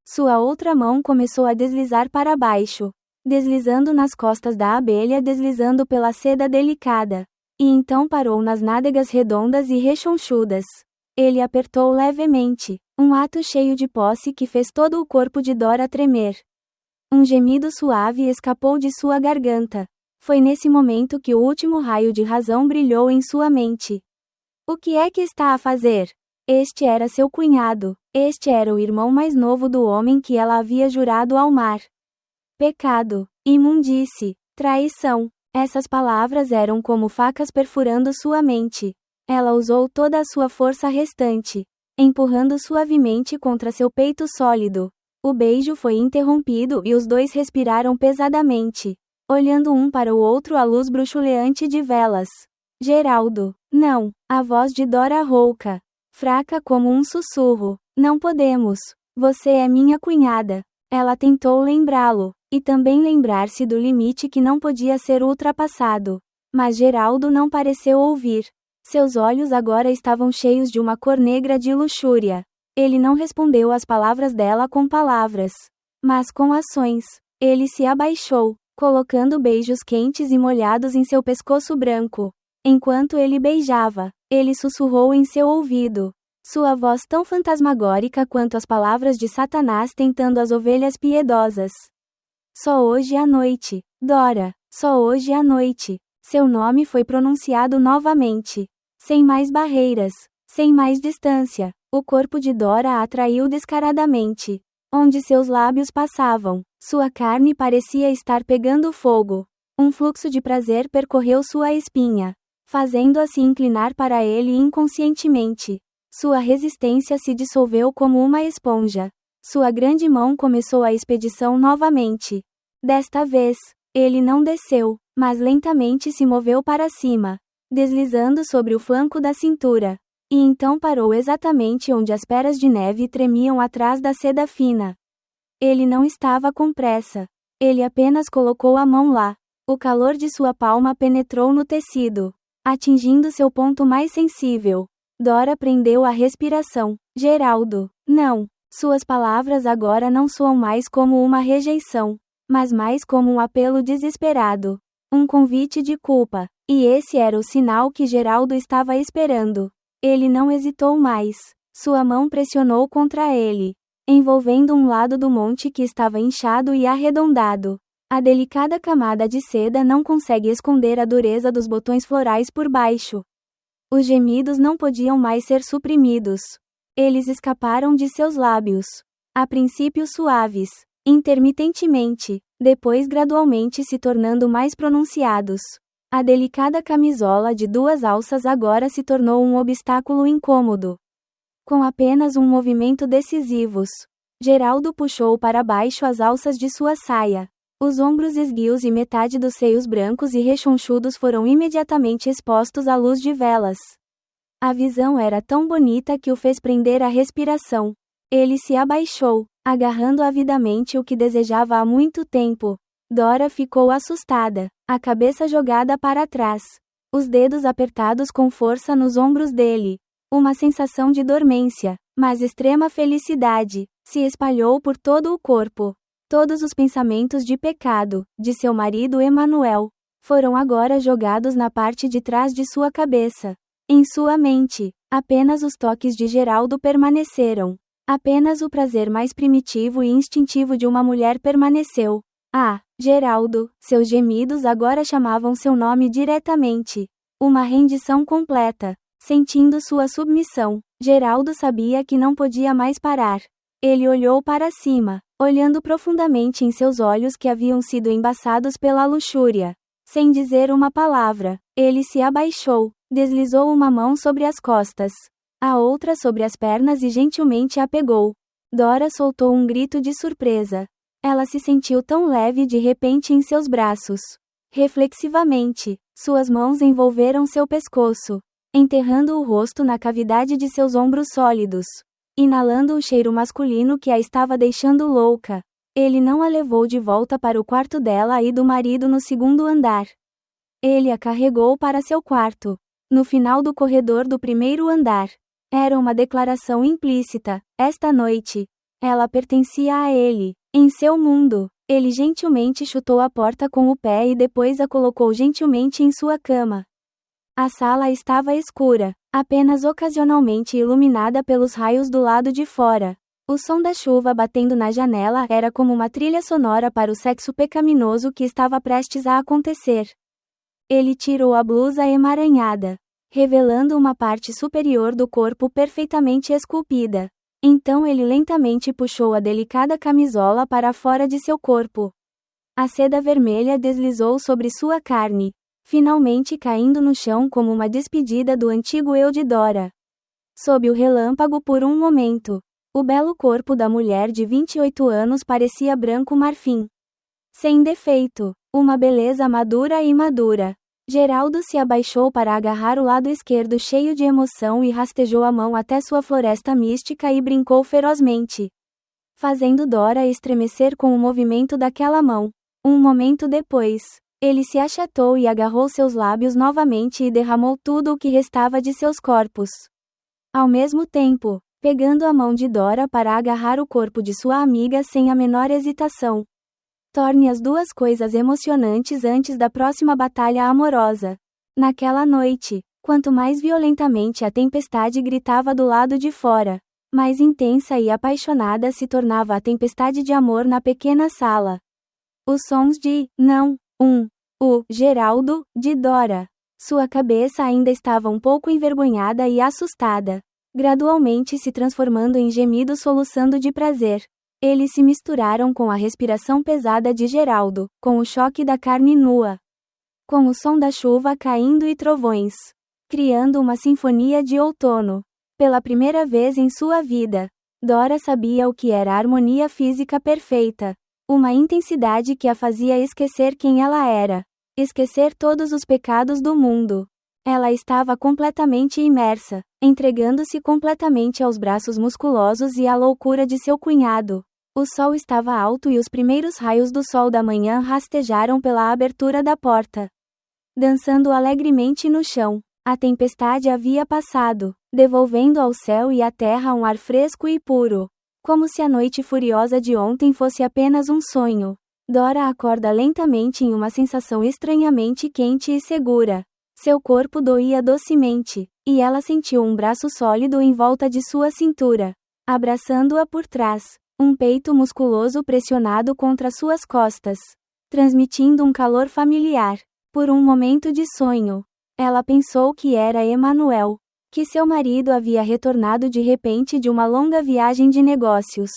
Sua outra mão começou a deslizar para baixo, deslizando nas costas da abelha, deslizando pela seda delicada. E então parou nas nádegas redondas e rechonchudas. Ele apertou levemente, um ato cheio de posse que fez todo o corpo de Dora tremer. Um gemido suave escapou de sua garganta. Foi nesse momento que o último raio de razão brilhou em sua mente. O que é que está a fazer? Este era seu cunhado. Este era o irmão mais novo do homem que ela havia jurado amar. Pecado, imundície, traição. Essas palavras eram como facas perfurando sua mente. Ela usou toda a sua força restante, empurrando suavemente contra seu peito sólido. O beijo foi interrompido e os dois respiraram pesadamente, olhando um para o outro à luz bruxuleante de velas. Geraldo, não, a voz de Dora rouca, fraca como um sussurro. Não podemos. Você é minha cunhada. Ela tentou lembrá-lo, e também lembrar-se do limite que não podia ser ultrapassado. Mas Geraldo não pareceu ouvir. Seus olhos agora estavam cheios de uma cor negra de luxúria. Ele não respondeu às palavras dela com palavras, mas com ações. Ele se abaixou, colocando beijos quentes e molhados em seu pescoço branco. Enquanto ele beijava, ele sussurrou em seu ouvido. Sua voz tão fantasmagórica quanto as palavras de Satanás tentando as ovelhas piedosas. Só hoje à noite, Dora, só hoje à noite. Seu nome foi pronunciado novamente. Sem mais barreiras, sem mais distância, o corpo de Dora a atraiu descaradamente. Onde seus lábios passavam, sua carne parecia estar pegando fogo. Um fluxo de prazer percorreu sua espinha, fazendo-a se inclinar para ele inconscientemente. Sua resistência se dissolveu como uma esponja. Sua grande mão começou a expedição novamente. Desta vez, ele não desceu, mas lentamente se moveu para cima, deslizando sobre o flanco da cintura. E então parou exatamente onde as peras de neve tremiam atrás da seda fina. Ele não estava com pressa. Ele apenas colocou a mão lá. O calor de sua palma penetrou no tecido, atingindo seu ponto mais sensível. Dora prendeu a respiração. Geraldo, não. Suas palavras agora não soam mais como uma rejeição, mas mais como um apelo desesperado. Um convite de culpa. E esse era o sinal que Geraldo estava esperando. Ele não hesitou mais. Sua mão pressionou contra ele, envolvendo um lado do monte que estava inchado e arredondado. A delicada camada de seda não consegue esconder a dureza dos botões florais por baixo. Os gemidos não podiam mais ser suprimidos. Eles escaparam de seus lábios. A princípio suaves, intermitentemente, depois gradualmente se tornando mais pronunciados. A delicada camisola de 2 alças agora se tornou um obstáculo incômodo. Com apenas um movimento decisivo, Geraldo puxou para baixo as alças de sua saia. Os ombros esguios e metade dos seios brancos e rechonchudos foram imediatamente expostos à luz de velas. A visão era tão bonita que o fez prender a respiração. Ele se abaixou, agarrando avidamente o que desejava há muito tempo. Dora ficou assustada, a cabeça jogada para trás, os dedos apertados com força nos ombros dele. Uma sensação de dormência, mas extrema felicidade, se espalhou por todo o corpo. Todos os pensamentos de pecado, de seu marido Emanuel, foram agora jogados na parte de trás de sua cabeça. Em sua mente, apenas os toques de Geraldo permaneceram. Apenas o prazer mais primitivo e instintivo de uma mulher permaneceu. Ah, Geraldo, seus gemidos agora chamavam seu nome diretamente. Uma rendição completa. Sentindo sua submissão, Geraldo sabia que não podia mais parar. Ele olhou para cima, olhando profundamente em seus olhos que haviam sido embaçados pela luxúria. Sem dizer uma palavra, ele se abaixou, deslizou uma mão sobre as costas, a outra sobre as pernas e gentilmente a pegou. Dora soltou um grito de surpresa. Ela se sentiu tão leve de repente em seus braços. Reflexivamente, suas mãos envolveram seu pescoço, enterrando o rosto na cavidade de seus ombros sólidos. Inalando o cheiro masculino que a estava deixando louca, ele não a levou de volta para o quarto dela e do marido no 2º andar. Ele a carregou para seu quarto. no final do corredor do primeiro andar. Era uma declaração implícita. Esta noite, ela pertencia a ele, em seu mundo. Ele gentilmente chutou a porta com o pé e depois a colocou gentilmente em sua cama. A sala estava escura, apenas ocasionalmente iluminada pelos raios do lado de fora. O som da chuva batendo na janela era como uma trilha sonora para o sexo pecaminoso que estava prestes a acontecer. Ele tirou a blusa emaranhada, revelando uma parte superior do corpo perfeitamente esculpida. Então ele lentamente puxou a delicada camisola para fora de seu corpo. A seda vermelha deslizou sobre sua carne, finalmente caindo no chão como uma despedida do antigo eu de Dora. Sob o relâmpago por um momento, o belo corpo da mulher de 28 anos parecia branco marfim. Sem defeito, uma beleza madura e madura. Geraldo se abaixou para agarrar o lado esquerdo cheio de emoção e rastejou a mão até sua floresta mística e brincou ferozmente, fazendo Dora estremecer com o movimento daquela mão. Um momento depois, ele se achatou e agarrou seus lábios novamente e derramou tudo o que restava de seus corpos. Ao mesmo tempo, pegando a mão de Dora para agarrar o corpo de sua amiga sem a menor hesitação. Torne as duas coisas emocionantes antes da próxima batalha amorosa. Naquela noite, quanto mais violentamente a tempestade gritava do lado de fora, mais intensa e apaixonada se tornava a tempestade de amor na pequena sala. Os sons de não, o Geraldo, de Dora. Sua cabeça ainda estava um pouco envergonhada e assustada, gradualmente se transformando em gemidos soluçando de prazer. Eles se misturaram com a respiração pesada de Geraldo, com o choque da carne nua, com o som da chuva caindo e trovões, criando uma sinfonia de outono. Pela primeira vez em sua vida, Dora sabia o que era a harmonia física perfeita, uma intensidade que a fazia esquecer quem ela era, esquecer todos os pecados do mundo. Ela estava completamente imersa, entregando-se completamente aos braços musculosos e à loucura de seu cunhado. O sol estava alto e os primeiros raios do sol da manhã rastejaram pela abertura da porta, dançando alegremente no chão. A tempestade havia passado, devolvendo ao céu e à terra um ar fresco e puro, como se a noite furiosa de ontem fosse apenas um sonho. Dora acorda lentamente em uma sensação estranhamente quente e segura. Seu corpo doía docemente, e ela sentiu um braço sólido em volta de sua cintura, abraçando-a por trás. Um peito musculoso pressionado contra suas costas, transmitindo um calor familiar. Por um momento de sonho, ela pensou que era Emanuel, que seu marido havia retornado de repente de uma longa viagem de negócios.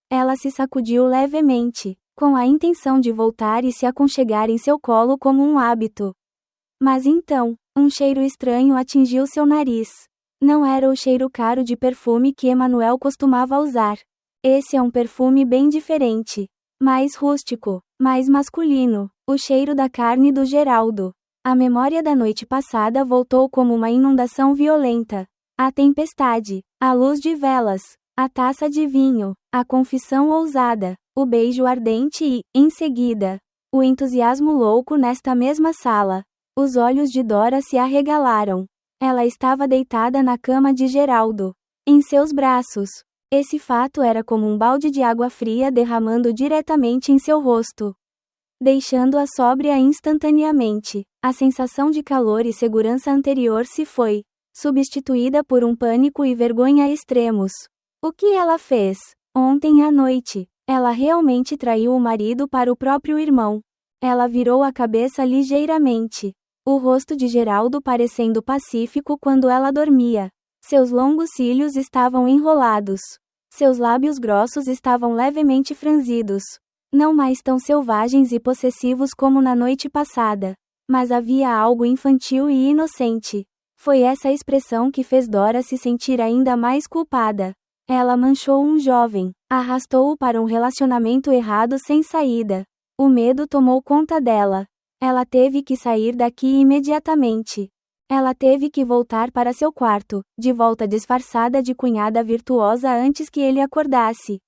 Ela se sacudiu levemente, com a intenção de voltar e se aconchegar em seu colo como um hábito. Mas então, um cheiro estranho atingiu seu nariz. Não era o cheiro caro de perfume que Emanuel costumava usar. Esse é um perfume bem diferente, mais rústico, mais masculino, o cheiro da carne do Geraldo. A memória da noite passada voltou como uma inundação violenta. A tempestade, a luz de velas, a taça de vinho, a confissão ousada, o beijo ardente e, em seguida, o entusiasmo louco nesta mesma sala. Os olhos de Dora se arregalaram. Ela estava deitada na cama de Geraldo, em seus braços. Esse fato era como um balde de água fria derramando diretamente em seu rosto, deixando-a sóbria instantaneamente. A sensação de calor e segurança anterior se foi, substituída por um pânico e vergonha extremos. O que ela fez? Ontem à noite, ela realmente traiu o marido para o próprio irmão. Ela virou a cabeça ligeiramente, o rosto de Geraldo parecendo pacífico quando ela dormia. Seus longos cílios estavam enrolados. Seus lábios grossos estavam levemente franzidos. Não mais tão selvagens e possessivos como na noite passada. Mas havia algo infantil e inocente. Foi essa expressão que fez Dora se sentir ainda mais culpada. Ela manchou um jovem, arrastou-o para um relacionamento errado sem saída. O medo tomou conta dela. Ela teve que sair daqui imediatamente. Ela teve que voltar para seu quarto, de volta disfarçada de cunhada virtuosa antes que ele acordasse.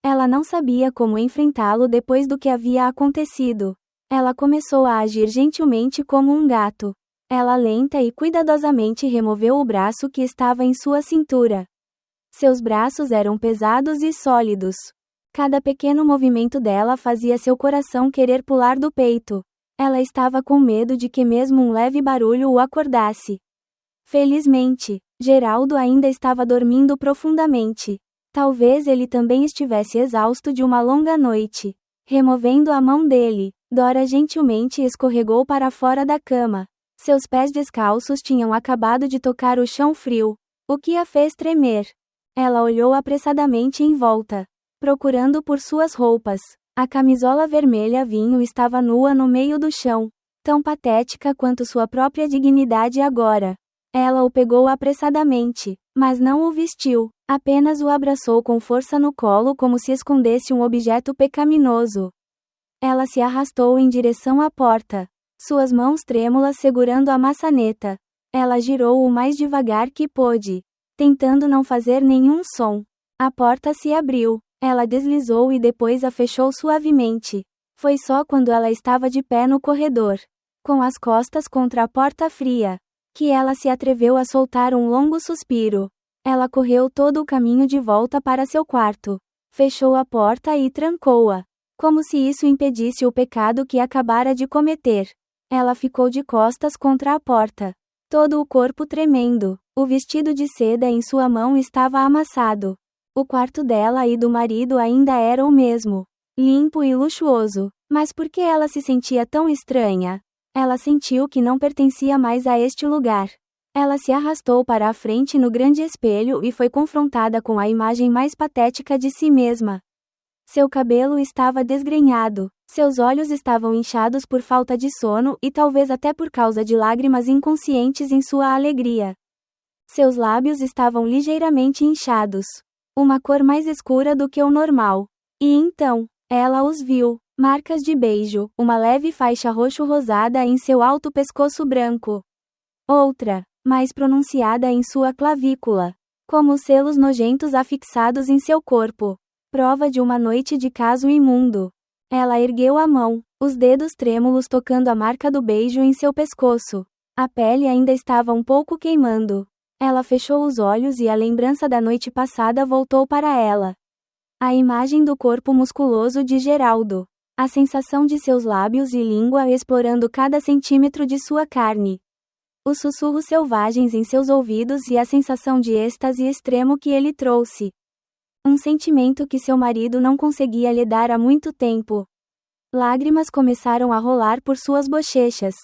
Ela não sabia como enfrentá-lo depois do que havia acontecido. Ela começou a agir gentilmente como um gato. Ela lenta e cuidadosamente removeu o braço que estava em sua cintura. Seus braços eram pesados e sólidos. Cada pequeno movimento dela fazia seu coração querer pular do peito. Ela estava com medo de que mesmo um leve barulho o acordasse. Felizmente, Geraldo ainda estava dormindo profundamente. Talvez ele também estivesse exausto de uma longa noite. Removendo a mão dele, Dora gentilmente escorregou para fora da cama. Seus pés descalços tinham acabado de tocar o chão frio, o que a fez tremer. Ela olhou apressadamente em volta, procurando por suas roupas. A camisola vermelha vinho estava nua no meio do chão, tão patética quanto sua própria dignidade agora. Ela o pegou apressadamente, mas não o vestiu, apenas o abraçou com força no colo como se escondesse um objeto pecaminoso. Ela se arrastou em direção à porta, suas mãos trêmulas segurando a maçaneta. Ela girou o mais devagar que pôde, tentando não fazer nenhum som. A porta se abriu. Ela deslizou e depois a fechou suavemente. Foi só quando ela estava de pé no corredor, com as costas contra a porta fria, que ela se atreveu a soltar um longo suspiro. Ela correu todo o caminho de volta para seu quarto. Fechou a porta e trancou-a, como se isso impedisse o pecado que acabara de cometer. Ela ficou de costas contra a porta, todo o corpo tremendo. O vestido de seda em sua mão estava amassado. O quarto dela e do marido ainda era o mesmo, limpo e luxuoso. Mas por que ela se sentia tão estranha? Ela sentiu que não pertencia mais a este lugar. Ela se arrastou para a frente no grande espelho e foi confrontada com a imagem mais patética de si mesma. Seu cabelo estava desgrenhado, seus olhos estavam inchados por falta de sono e talvez até por causa de lágrimas inconscientes em sua alegria. Seus lábios estavam ligeiramente inchados, uma cor mais escura do que o normal. E então, ela os viu, marcas de beijo, uma leve faixa roxo-rosada em seu alto pescoço branco. Outra, mais pronunciada em sua clavícula, como selos nojentos afixados em seu corpo. Prova de uma noite de caso imundo. Ela ergueu a mão, os dedos trêmulos tocando a marca do beijo em seu pescoço. A pele ainda estava um pouco queimando. Ela fechou os olhos e a lembrança da noite passada voltou para ela. A imagem do corpo musculoso de Geraldo. A sensação de seus lábios e língua explorando cada centímetro de sua carne. Os sussurros selvagens em seus ouvidos e a sensação de êxtase extremo que ele trouxe. Um sentimento que seu marido não conseguia lhe dar há muito tempo. Lágrimas começaram a rolar por suas bochechas.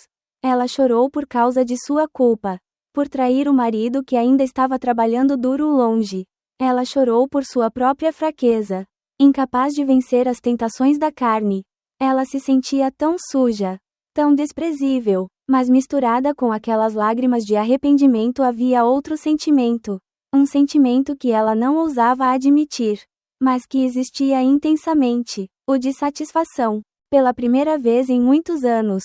Ela chorou por causa de sua culpa. Por trair o marido que ainda estava trabalhando duro longe. Ela chorou por sua própria fraqueza. Incapaz de vencer as tentações da carne. Ela se sentia tão suja, tão desprezível, mas misturada com aquelas lágrimas de arrependimento havia outro sentimento. Um sentimento que ela não ousava admitir, mas que existia intensamente, o de satisfação. Pela primeira vez em muitos anos,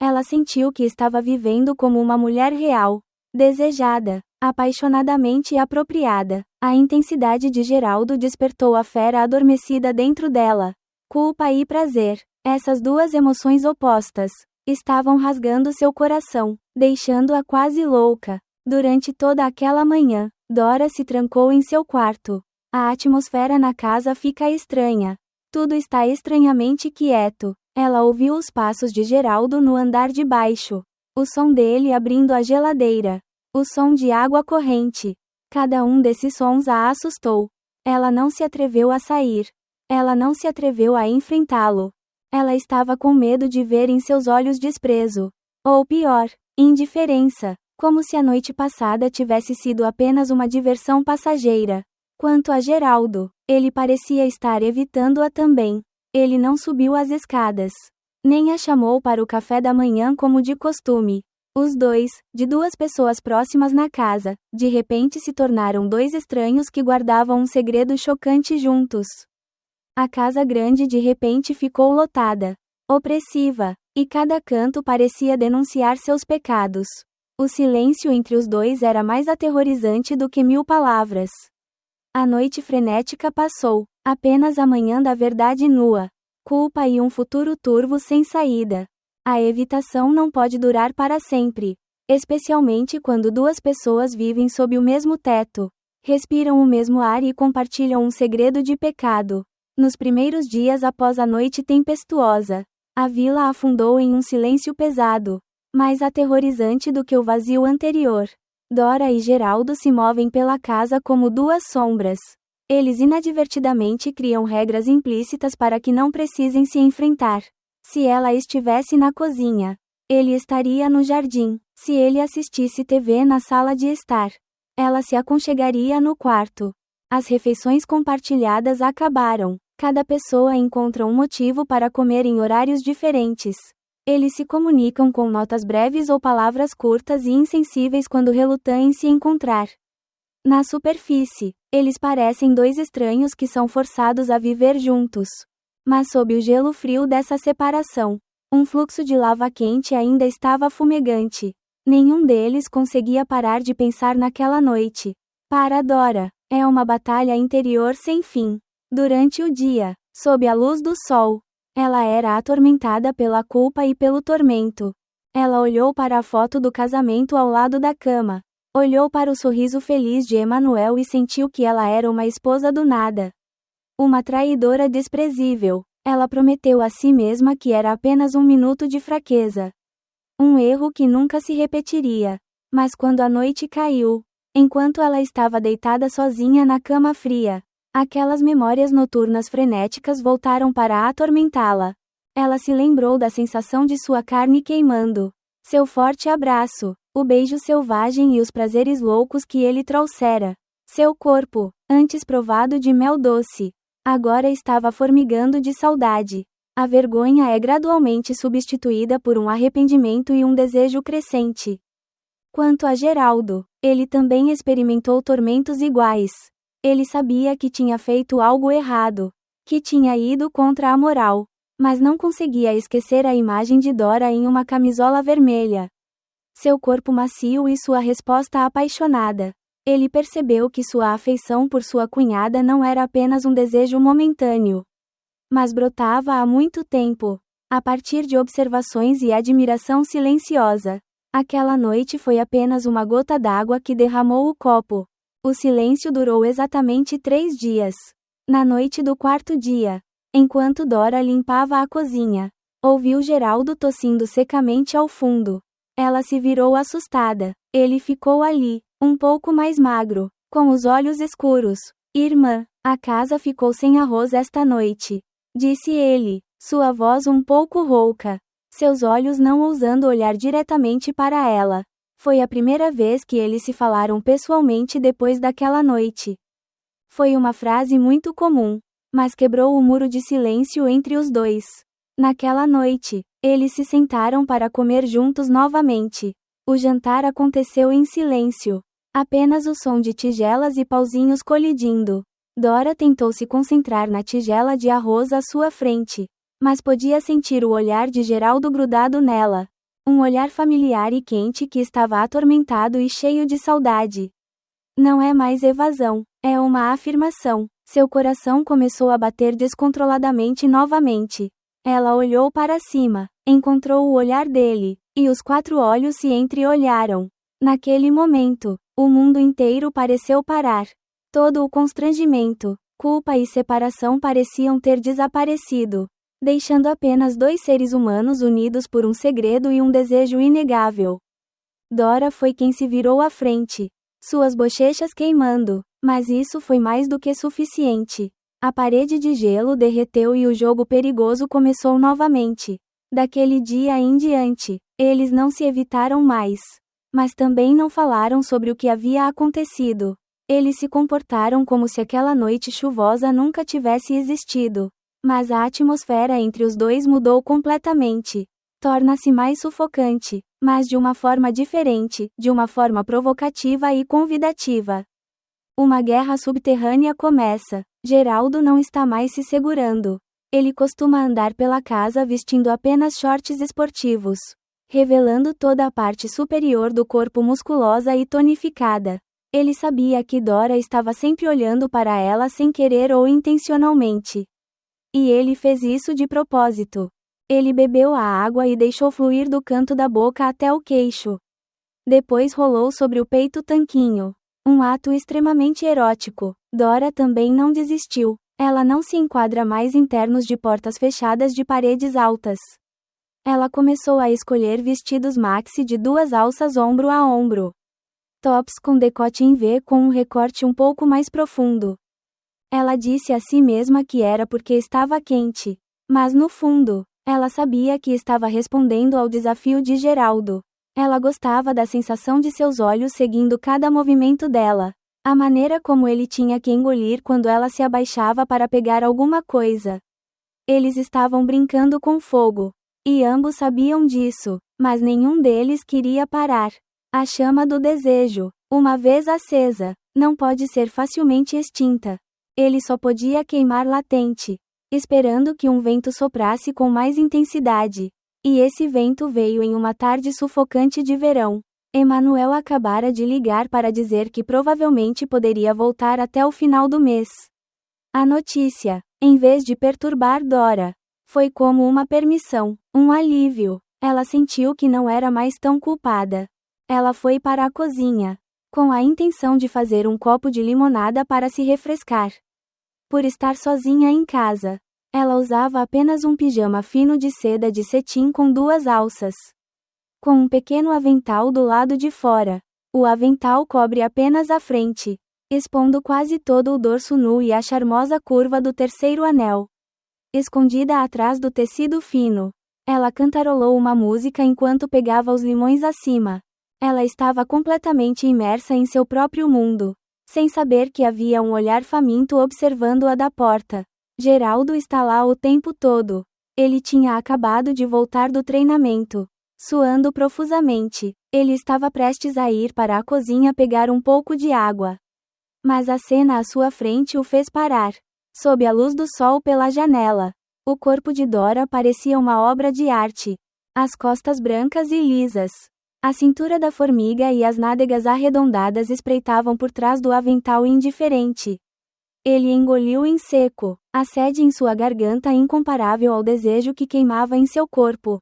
ela sentiu que estava vivendo como uma mulher real. Desejada, apaixonadamente apropriada. A intensidade de Geraldo despertou a fera adormecida dentro dela. Culpa e prazer, essas duas emoções opostas, estavam rasgando seu coração, deixando-a quase louca. Durante toda aquela manhã, Dora se trancou em seu quarto. A atmosfera na casa fica estranha. Tudo está estranhamente quieto. Ela ouviu os passos de Geraldo no andar de baixo. O som dele abrindo a geladeira. O som de água corrente. Cada um desses sons a assustou. Ela não se atreveu a sair. Ela não se atreveu a enfrentá-lo. Ela estava com medo de ver em seus olhos desprezo. Ou pior, indiferença. Como se a noite passada tivesse sido apenas uma diversão passageira. Quanto a Geraldo, ele parecia estar evitando-a também. Ele não subiu as escadas. Nem a chamou para o café da manhã como de costume. Os dois, de duas pessoas próximas na casa, de repente se tornaram dois estranhos que guardavam um segredo chocante juntos. A casa grande de repente ficou lotada, opressiva, e cada canto parecia denunciar seus pecados. O silêncio entre os dois era mais aterrorizante do que 1000 palavras. A noite frenética passou, apenas a manhã da verdade nua. Culpa e um futuro turvo sem saída. A evitação não pode durar para sempre. Especialmente quando duas pessoas vivem sob o mesmo teto, respiram o mesmo ar e compartilham um segredo de pecado. Nos primeiros dias após a noite tempestuosa, a vila afundou em um silêncio pesado, mais aterrorizante do que o vazio anterior. Dora e Geraldo se movem pela casa como duas sombras. Eles inadvertidamente criam regras implícitas para que não precisem se enfrentar. Se ela estivesse na cozinha, ele estaria no jardim. Se ele assistisse TV na sala de estar, ela se aconchegaria no quarto. As refeições compartilhadas acabaram. Cada pessoa encontra um motivo para comer em horários diferentes. Eles se comunicam com notas breves ou palavras curtas e insensíveis quando relutam em se encontrar. Na superfície, eles parecem dois estranhos que são forçados a viver juntos. Mas sob o gelo frio dessa separação, um fluxo de lava quente ainda estava fumegante. Nenhum deles conseguia parar de pensar naquela noite. Para Dora, é uma batalha interior sem fim. Durante o dia, sob a luz do sol, ela era atormentada pela culpa e pelo tormento. Ela olhou para a foto do casamento ao lado da cama. Olhou para o sorriso feliz de Emanuel e sentiu que ela era uma esposa do nada. Uma traidora desprezível. Ela prometeu a si mesma que era apenas um minuto de fraqueza. Um erro que nunca se repetiria. Mas quando a noite caiu, enquanto ela estava deitada sozinha na cama fria, aquelas memórias noturnas frenéticas voltaram para atormentá-la. Ela se lembrou da sensação de sua carne queimando, seu forte abraço, o beijo selvagem e os prazeres loucos que ele trouxera. Seu corpo, antes provado de mel doce, agora estava formigando de saudade. A vergonha é gradualmente substituída por um arrependimento e um desejo crescente. Quanto a Geraldo, ele também experimentou tormentos iguais. Ele sabia que tinha feito algo errado, que tinha ido contra a moral, mas não conseguia esquecer a imagem de Dora em uma camisola vermelha. Seu corpo macio e sua resposta apaixonada. Ele percebeu que sua afeição por sua cunhada não era apenas um desejo momentâneo, mas brotava há muito tempo, a partir de observações e admiração silenciosa. Aquela noite foi apenas uma gota d'água que derramou o copo. O silêncio durou exatamente 3 dias. Na noite do 4º dia, enquanto Dora limpava a cozinha, ouviu Geraldo tossindo secamente ao fundo. Ela se virou assustada. Ele ficou ali, um pouco mais magro, com os olhos escuros. Irmã, a casa ficou sem arroz esta noite, disse ele, sua voz um pouco rouca, seus olhos não ousando olhar diretamente para ela. Foi a primeira vez que eles se falaram pessoalmente depois daquela noite. Foi uma frase muito comum, mas quebrou o muro de silêncio entre os dois. Naquela noite, eles se sentaram para comer juntos novamente. O jantar aconteceu em silêncio. Apenas o som de tigelas e pauzinhos colidindo. Dora tentou se concentrar na tigela de arroz à sua frente, mas podia sentir o olhar de Geraldo grudado nela. Um olhar familiar e quente que estava atormentado e cheio de saudade. Não é mais evasão, é uma afirmação. Seu coração começou a bater descontroladamente novamente. Ela olhou para cima, encontrou o olhar dele, e os 4 olhos se entreolharam. Naquele momento, o mundo inteiro pareceu parar. Todo o constrangimento, culpa e separação pareciam ter desaparecido, deixando apenas 2 seres humanos unidos por um segredo e um desejo inegável. Dora foi quem se virou à frente, suas bochechas queimando, mas isso foi mais do que suficiente. A parede de gelo derreteu e o jogo perigoso começou novamente. Daquele dia em diante, eles não se evitaram mais, mas também não falaram sobre o que havia acontecido. Eles se comportaram como se aquela noite chuvosa nunca tivesse existido. Mas a atmosfera entre os dois mudou completamente. Torna-se mais sufocante, mas de uma forma diferente, de uma forma provocativa e convidativa. Uma guerra subterrânea começa. Geraldo não está mais se segurando. Ele costuma andar pela casa vestindo apenas shorts esportivos, revelando toda a parte superior do corpo musculosa e tonificada. Ele sabia que Dora estava sempre olhando para ela sem querer ou intencionalmente. E ele fez isso de propósito. Ele bebeu a água e deixou fluir do canto da boca até o queixo. Depois rolou sobre o peito tanquinho. Um ato extremamente erótico. Dora também não desistiu. Ela não se enquadra mais em ternos de portas fechadas de paredes altas. Ela começou a escolher vestidos maxi de 2 alças ombro a ombro. Tops com decote em V com um recorte um pouco mais profundo. Ela disse a si mesma que era porque estava quente. Mas no fundo, ela sabia que estava respondendo ao desafio de Geraldo. Ela gostava da sensação de seus olhos seguindo cada movimento dela. A maneira como ele tinha que engolir quando ela se abaixava para pegar alguma coisa. Eles estavam brincando com fogo. E ambos sabiam disso, mas nenhum deles queria parar. A chama do desejo, uma vez acesa, não pode ser facilmente extinta. Ele só podia queimar latente, esperando que um vento soprasse com mais intensidade. E esse vento veio em uma tarde sufocante de verão. Emanuel acabara de ligar para dizer que provavelmente poderia voltar até o final do mês. A notícia, em vez de perturbar Dora, foi como uma permissão, um alívio. Ela sentiu que não era mais tão culpada. Ela foi para a cozinha, com a intenção de fazer um copo de limonada para se refrescar. Por estar sozinha em casa, ela usava apenas um pijama fino de seda de cetim com 2 alças. Com um pequeno avental do lado de fora. O avental cobre apenas a frente, expondo quase todo o dorso nu e a charmosa curva do terceiro anel. Escondida atrás do tecido fino, ela cantarolou uma música enquanto pegava os limões acima. Ela estava completamente imersa em seu próprio mundo, sem saber que havia um olhar faminto observando-a da porta. Geraldo está lá o tempo todo. Ele tinha acabado de voltar do treinamento. Suando profusamente, ele estava prestes a ir para a cozinha pegar um pouco de água. Mas a cena à sua frente o fez parar. Sob a luz do sol pela janela, o corpo de Dora parecia uma obra de arte. As costas brancas e lisas, a cintura da formiga e as nádegas arredondadas espreitavam por trás do avental indiferente. Ele engoliu em seco, a sede em sua garganta incomparável ao desejo que queimava em seu corpo.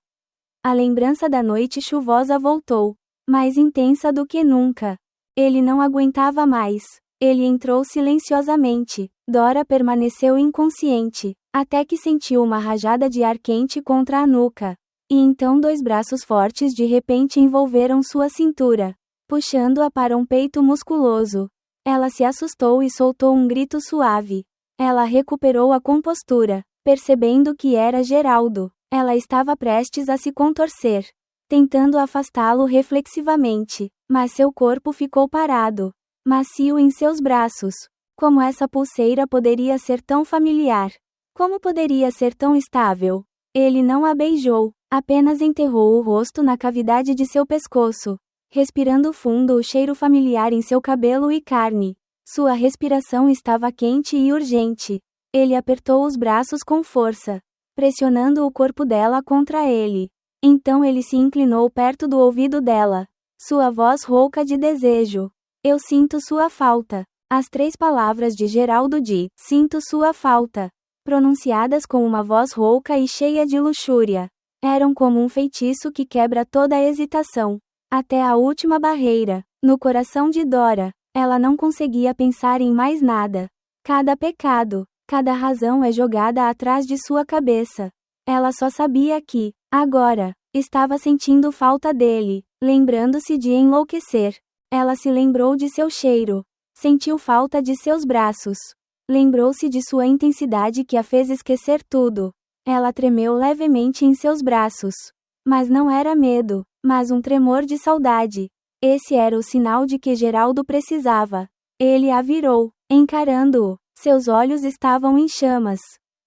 A lembrança da noite chuvosa voltou, mais intensa do que nunca. Ele não aguentava mais. Ele entrou silenciosamente. Dora permaneceu inconsciente, até que sentiu uma rajada de ar quente contra a nuca. E então 2 braços fortes de repente envolveram sua cintura, puxando-a para um peito musculoso. Ela se assustou e soltou um grito suave. Ela recuperou a compostura, percebendo que era Geraldo. Ela estava prestes a se contorcer, tentando afastá-lo reflexivamente, mas seu corpo ficou parado, macio em seus braços. Como essa pulseira poderia ser tão familiar? Como poderia ser tão estável? Ele não a beijou, apenas enterrou o rosto na cavidade de seu pescoço, respirando fundo o cheiro familiar em seu cabelo e carne. Sua respiração estava quente e urgente. Ele apertou os braços com força, pressionando o corpo dela contra ele. Então ele se inclinou perto do ouvido dela. Sua voz rouca de desejo. Eu sinto sua falta. As 3 palavras de Geraldo de "sinto sua falta", pronunciadas com uma voz rouca e cheia de luxúria, eram como um feitiço que quebra toda a hesitação, até a última barreira. No coração de Dora, ela não conseguia pensar em mais nada. Cada pecado, cada razão é jogada atrás de sua cabeça. Ela só sabia que, agora, estava sentindo falta dele, lembrando-se de enlouquecer. Ela se lembrou de seu cheiro. Sentiu falta de seus braços. Lembrou-se de sua intensidade que a fez esquecer tudo. Ela tremeu levemente em seus braços. Mas não era medo, mas um tremor de saudade. Esse era o sinal de que Geraldo precisava. Ele a virou, encarando-o. Seus olhos estavam em chamas,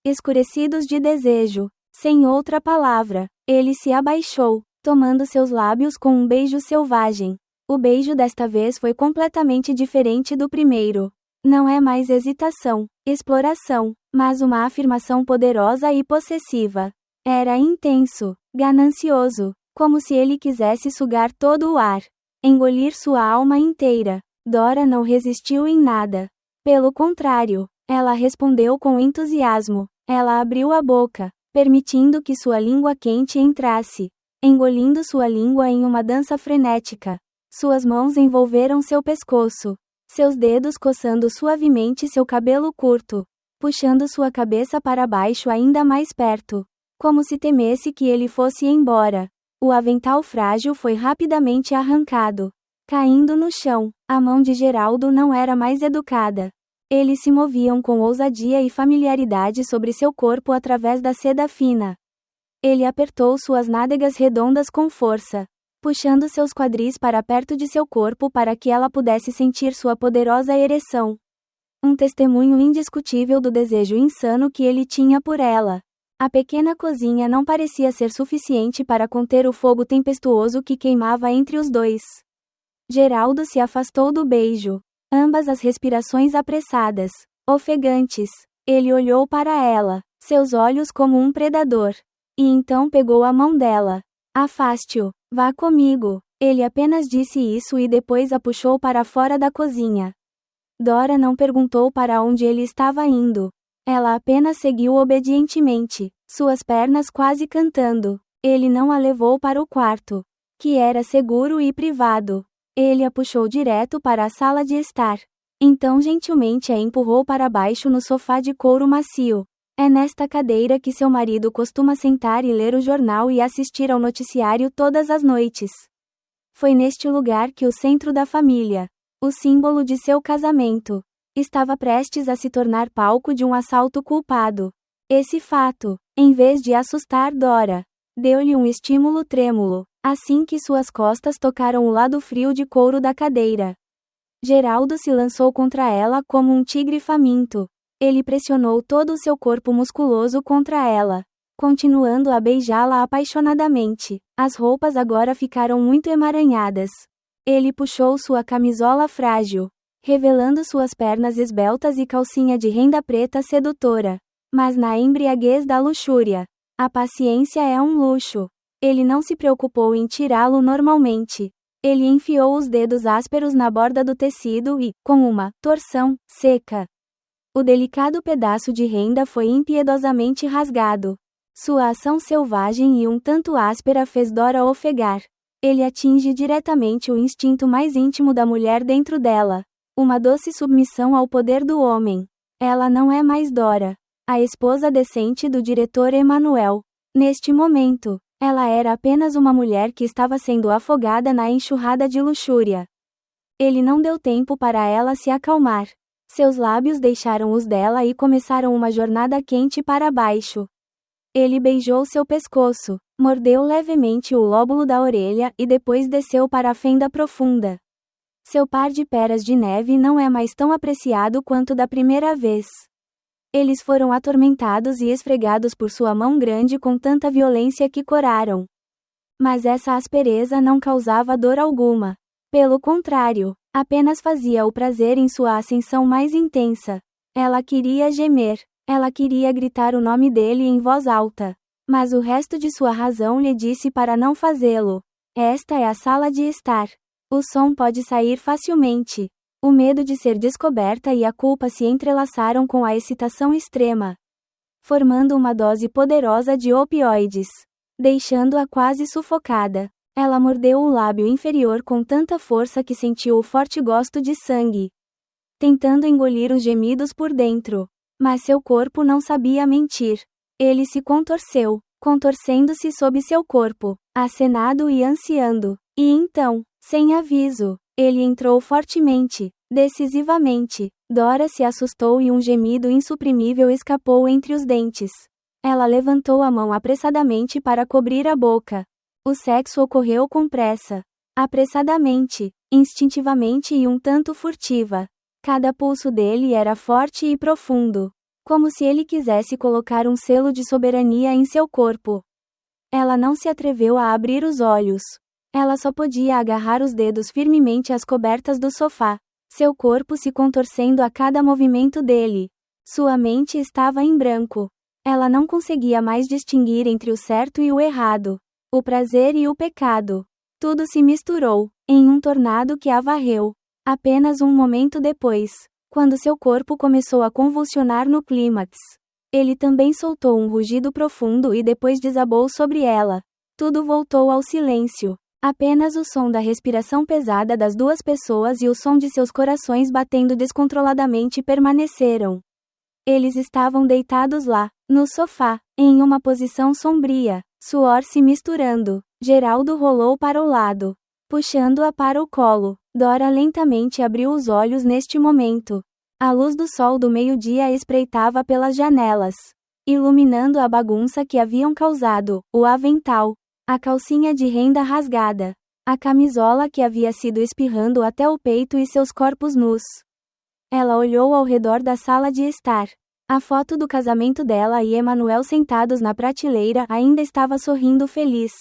escurecidos de desejo. Sem outra palavra, ele se abaixou, tomando seus lábios com um beijo selvagem. O beijo desta vez foi completamente diferente do primeiro. Não é mais hesitação, exploração, mas uma afirmação poderosa e possessiva. Era intenso, ganancioso, como se ele quisesse sugar todo o ar, engolir sua alma inteira. Dora não resistiu em nada. Pelo contrário, ela respondeu com entusiasmo. Ela abriu a boca, permitindo que sua língua quente entrasse, engolindo sua língua em uma dança frenética. Suas mãos envolveram seu pescoço. Seus dedos coçando suavemente seu cabelo curto, puxando sua cabeça para baixo ainda mais perto, como se temesse que ele fosse embora. O avental frágil foi rapidamente arrancado, caindo no chão. A mão de Geraldo não era mais educada. Eles se moviam com ousadia e familiaridade sobre seu corpo através da seda fina. Ele apertou suas nádegas redondas com força, puxando seus quadris para perto de seu corpo para que ela pudesse sentir sua poderosa ereção. Um testemunho indiscutível do desejo insano que ele tinha por ela. A pequena cozinha não parecia ser suficiente para conter o fogo tempestuoso que queimava entre os dois. Geraldo se afastou do beijo. Ambas as respirações apressadas, ofegantes. Ele olhou para ela, seus olhos como um predador. E então pegou a mão dela. Afaste-o. Vá comigo. Ele apenas disse isso e depois a puxou para fora da cozinha. Dora não perguntou para onde ele estava indo. Ela apenas seguiu obedientemente, suas pernas quase cantando. Ele não a levou para o quarto, que era seguro e privado. Ele a puxou direto para a sala de estar. Então gentilmente a empurrou para baixo no sofá de couro macio. É nesta cadeira que seu marido costuma sentar e ler o jornal e assistir ao noticiário todas as noites. Foi neste lugar que o centro da família, o símbolo de seu casamento, estava prestes a se tornar palco de um assalto culpado. Esse fato, em vez de assustar Dora, deu-lhe um estímulo trêmulo, assim que suas costas tocaram o lado frio de couro da cadeira. Geraldo se lançou contra ela como um tigre faminto. Ele pressionou todo o seu corpo musculoso contra ela, continuando a beijá-la apaixonadamente. As roupas agora ficaram muito emaranhadas. Ele puxou sua camisola frágil, revelando suas pernas esbeltas e calcinha de renda preta sedutora. Mas na embriaguez da luxúria, a paciência é um luxo. Ele não se preocupou em tirá-lo normalmente. Ele enfiou os dedos ásperos na borda do tecido e, com uma torção seca, o delicado pedaço de renda foi impiedosamente rasgado. Sua ação selvagem e um tanto áspera fez Dora ofegar. Ele atinge diretamente o instinto mais íntimo da mulher dentro dela. Uma doce submissão ao poder do homem. Ela não é mais Dora, a esposa decente do diretor Emanuel. Neste momento, ela era apenas uma mulher que estava sendo afogada na enxurrada de luxúria. Ele não deu tempo para ela se acalmar. Seus lábios deixaram os dela e começaram uma jornada quente para baixo. Ele beijou seu pescoço, mordeu levemente o lóbulo da orelha e depois desceu para a fenda profunda. Seu par de peras de neve não é mais tão apreciado quanto da primeira vez. Eles foram atormentados e esfregados por sua mão grande com tanta violência que coraram. Mas essa aspereza não causava dor alguma. Pelo contrário, apenas fazia o prazer em sua ascensão mais intensa. Ela queria gemer. Ela queria gritar o nome dele em voz alta. Mas o resto de sua razão lhe disse para não fazê-lo. Esta é a sala de estar. O som pode sair facilmente. O medo de ser descoberta e a culpa se entrelaçaram com a excitação extrema, formando uma dose poderosa de opioides, deixando-a quase sufocada. Ela mordeu o lábio inferior com tanta força que sentiu o forte gosto de sangue, tentando engolir os gemidos por dentro. Mas seu corpo não sabia mentir. Ele se contorceu, contorcendo-se sob seu corpo, acenado e ansiando. E então, sem aviso, ele entrou fortemente, decisivamente. Dora se assustou e um gemido insuprimível escapou entre os dentes. Ela levantou a mão apressadamente para cobrir a boca. O sexo ocorreu com pressa. Apressadamente, instintivamente e um tanto furtiva. Cada pulso dele era forte e profundo, como se ele quisesse colocar um selo de soberania em seu corpo. Ela não se atreveu a abrir os olhos. Ela só podia agarrar os dedos firmemente às cobertas do sofá, seu corpo se contorcendo a cada movimento dele. Sua mente estava em branco. Ela não conseguia mais distinguir entre o certo e o errado, o prazer e o pecado. Tudo se misturou, em um tornado que a varreu. Apenas um momento depois, quando seu corpo começou a convulsionar no clímax, ele também soltou um rugido profundo e depois desabou sobre ela. Tudo voltou ao silêncio. Apenas o som da respiração pesada das duas pessoas e o som de seus corações batendo descontroladamente permaneceram. Eles estavam deitados lá, no sofá, em uma posição sombria, suor se misturando. Geraldo rolou para o lado, puxando-a para o colo. Dora lentamente abriu os olhos neste momento. A luz do sol do meio-dia espreitava pelas janelas, iluminando a bagunça que haviam causado, o avental, a calcinha de renda rasgada, a camisola que havia sido espirrando até o peito e seus corpos nus. Ela olhou ao redor da sala de estar. A foto do casamento dela e Emanuel sentados na prateleira ainda estava sorrindo feliz.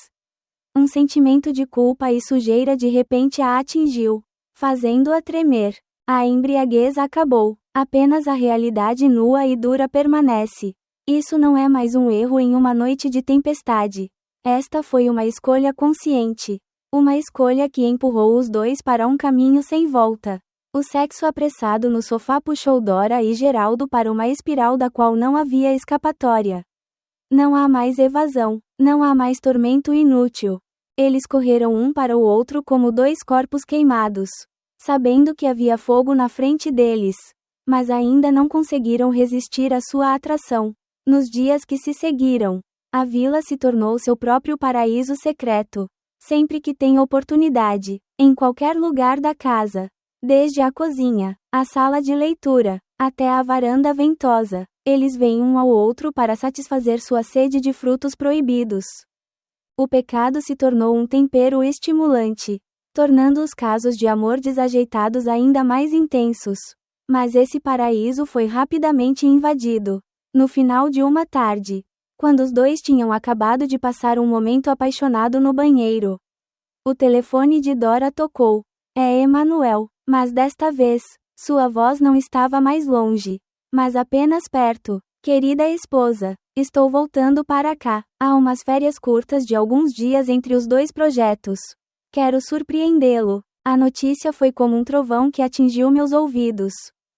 Um sentimento de culpa e sujeira de repente a atingiu, fazendo-a tremer. A embriaguez acabou, apenas a realidade nua e dura permanece. Isso não é mais um erro em uma noite de tempestade. Esta foi uma escolha consciente. Uma escolha que empurrou os dois para um caminho sem volta. O sexo apressado no sofá puxou Dora e Geraldo para uma espiral da qual não havia escapatória. Não há mais evasão, não há mais tormento inútil. Eles correram um para o outro como dois corpos queimados, sabendo que havia fogo na frente deles, mas ainda não conseguiram resistir à sua atração. Nos dias que se seguiram, a vila se tornou seu próprio paraíso secreto. Sempre que tem oportunidade, em qualquer lugar da casa, desde a cozinha, a sala de leitura, até a varanda ventosa, eles vêm um ao outro para satisfazer sua sede de frutos proibidos. O pecado se tornou um tempero estimulante, tornando os casos de amor desajeitados ainda mais intensos. Mas esse paraíso foi rapidamente invadido. No final de uma tarde, quando os dois tinham acabado de passar um momento apaixonado no banheiro, o telefone de Dora tocou. É Emanuel, mas desta vez, sua voz não estava mais longe, mas apenas perto. Querida esposa, estou voltando para cá. Há umas férias curtas de alguns dias entre os dois projetos. Quero surpreendê-lo. A notícia foi como um trovão que atingiu meus ouvidos.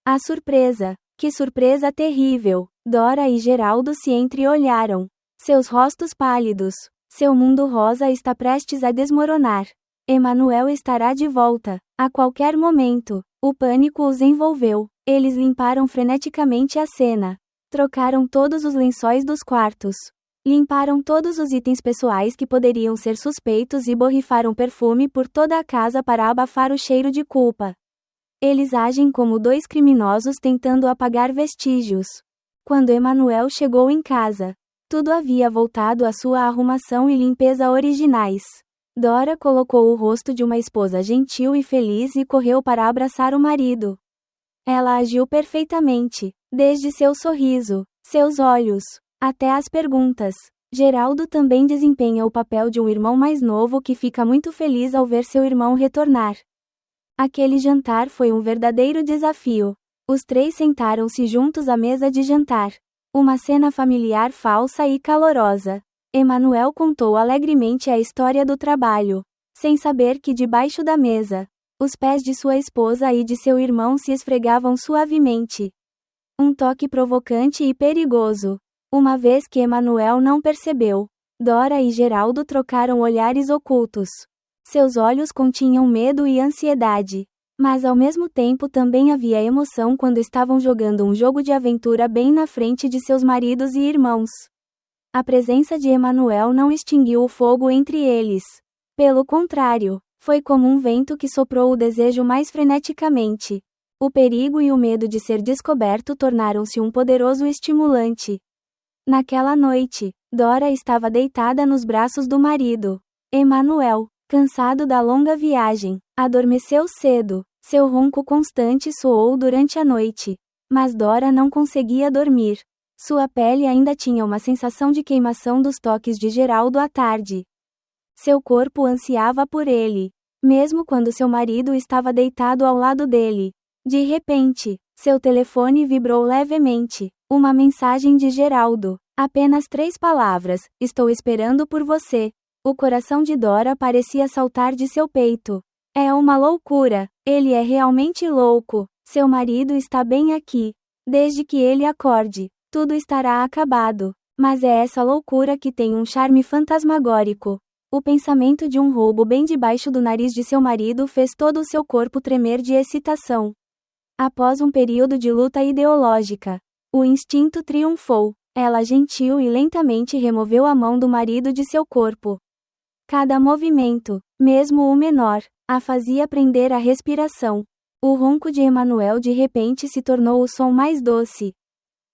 A surpresa. Que surpresa terrível! Dora e Geraldo se entreolharam. Seus rostos pálidos. Seu mundo rosa está prestes a desmoronar. Emanuel estará de volta, a qualquer momento. O pânico os envolveu. Eles limparam freneticamente a cena. Trocaram todos os lençóis dos quartos. Limparam todos os itens pessoais que poderiam ser suspeitos e borrifaram perfume por toda a casa para abafar o cheiro de culpa. Eles agem como dois criminosos tentando apagar vestígios. Quando Emanuel chegou em casa, tudo havia voltado à sua arrumação e limpeza originais. Dora colocou o rosto de uma esposa gentil e feliz e correu para abraçar o marido. Ela agiu perfeitamente, desde seu sorriso, seus olhos, até as perguntas. Geraldo também desempenha o papel de um irmão mais novo que fica muito feliz ao ver seu irmão retornar. Aquele jantar foi um verdadeiro desafio. Os três sentaram-se juntos à mesa de jantar. Uma cena familiar falsa e calorosa. Emanuel contou alegremente a história do trabalho, sem saber que debaixo da mesa, os pés de sua esposa e de seu irmão se esfregavam suavemente. Um toque provocante e perigoso. Uma vez que Emanuel não percebeu, Dora e Geraldo trocaram olhares ocultos. Seus olhos continham medo e ansiedade, mas ao mesmo tempo também havia emoção quando estavam jogando um jogo de aventura bem na frente de seus maridos e irmãos. A presença de Emanuel não extinguiu o fogo entre eles. Pelo contrário, foi como um vento que soprou o desejo mais freneticamente. O perigo e o medo de ser descoberto tornaram-se um poderoso estimulante. Naquela noite, Dora estava deitada nos braços do marido. Emanuel, cansado da longa viagem, adormeceu cedo. Seu ronco constante soou durante a noite. Mas Dora não conseguia dormir. Sua pele ainda tinha uma sensação de queimação dos toques de Geraldo à tarde. Seu corpo ansiava por ele, mesmo quando seu marido estava deitado ao lado dele. De repente, seu telefone vibrou levemente. Uma mensagem de Geraldo. Apenas 3 palavras: estou esperando por você. O coração de Dora parecia saltar de seu peito. É uma loucura. Ele é realmente louco. Seu marido está bem aqui. Desde que ele acorde, tudo estará acabado. Mas é essa loucura que tem um charme fantasmagórico. O pensamento de um roubo bem debaixo do nariz de seu marido fez todo o seu corpo tremer de excitação. Após um período de luta ideológica, o instinto triunfou. Ela gentil e lentamente removeu a mão do marido de seu corpo. Cada movimento, mesmo o menor, a fazia prender a respiração. O ronco de Emanuel de repente se tornou o som mais doce.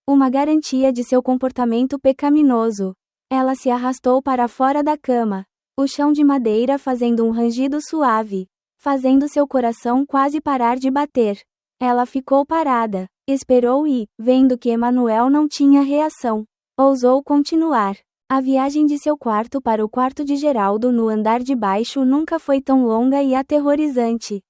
Uma garantia de seu comportamento pecaminoso. Ela se arrastou para fora da cama. O chão de madeira fazendo um rangido suave, fazendo seu coração quase parar de bater. Ela ficou parada, esperou e, vendo que Emanuel não tinha reação, ousou continuar. A viagem de seu quarto para o quarto de Geraldo no andar de baixo nunca foi tão longa e aterrorizante.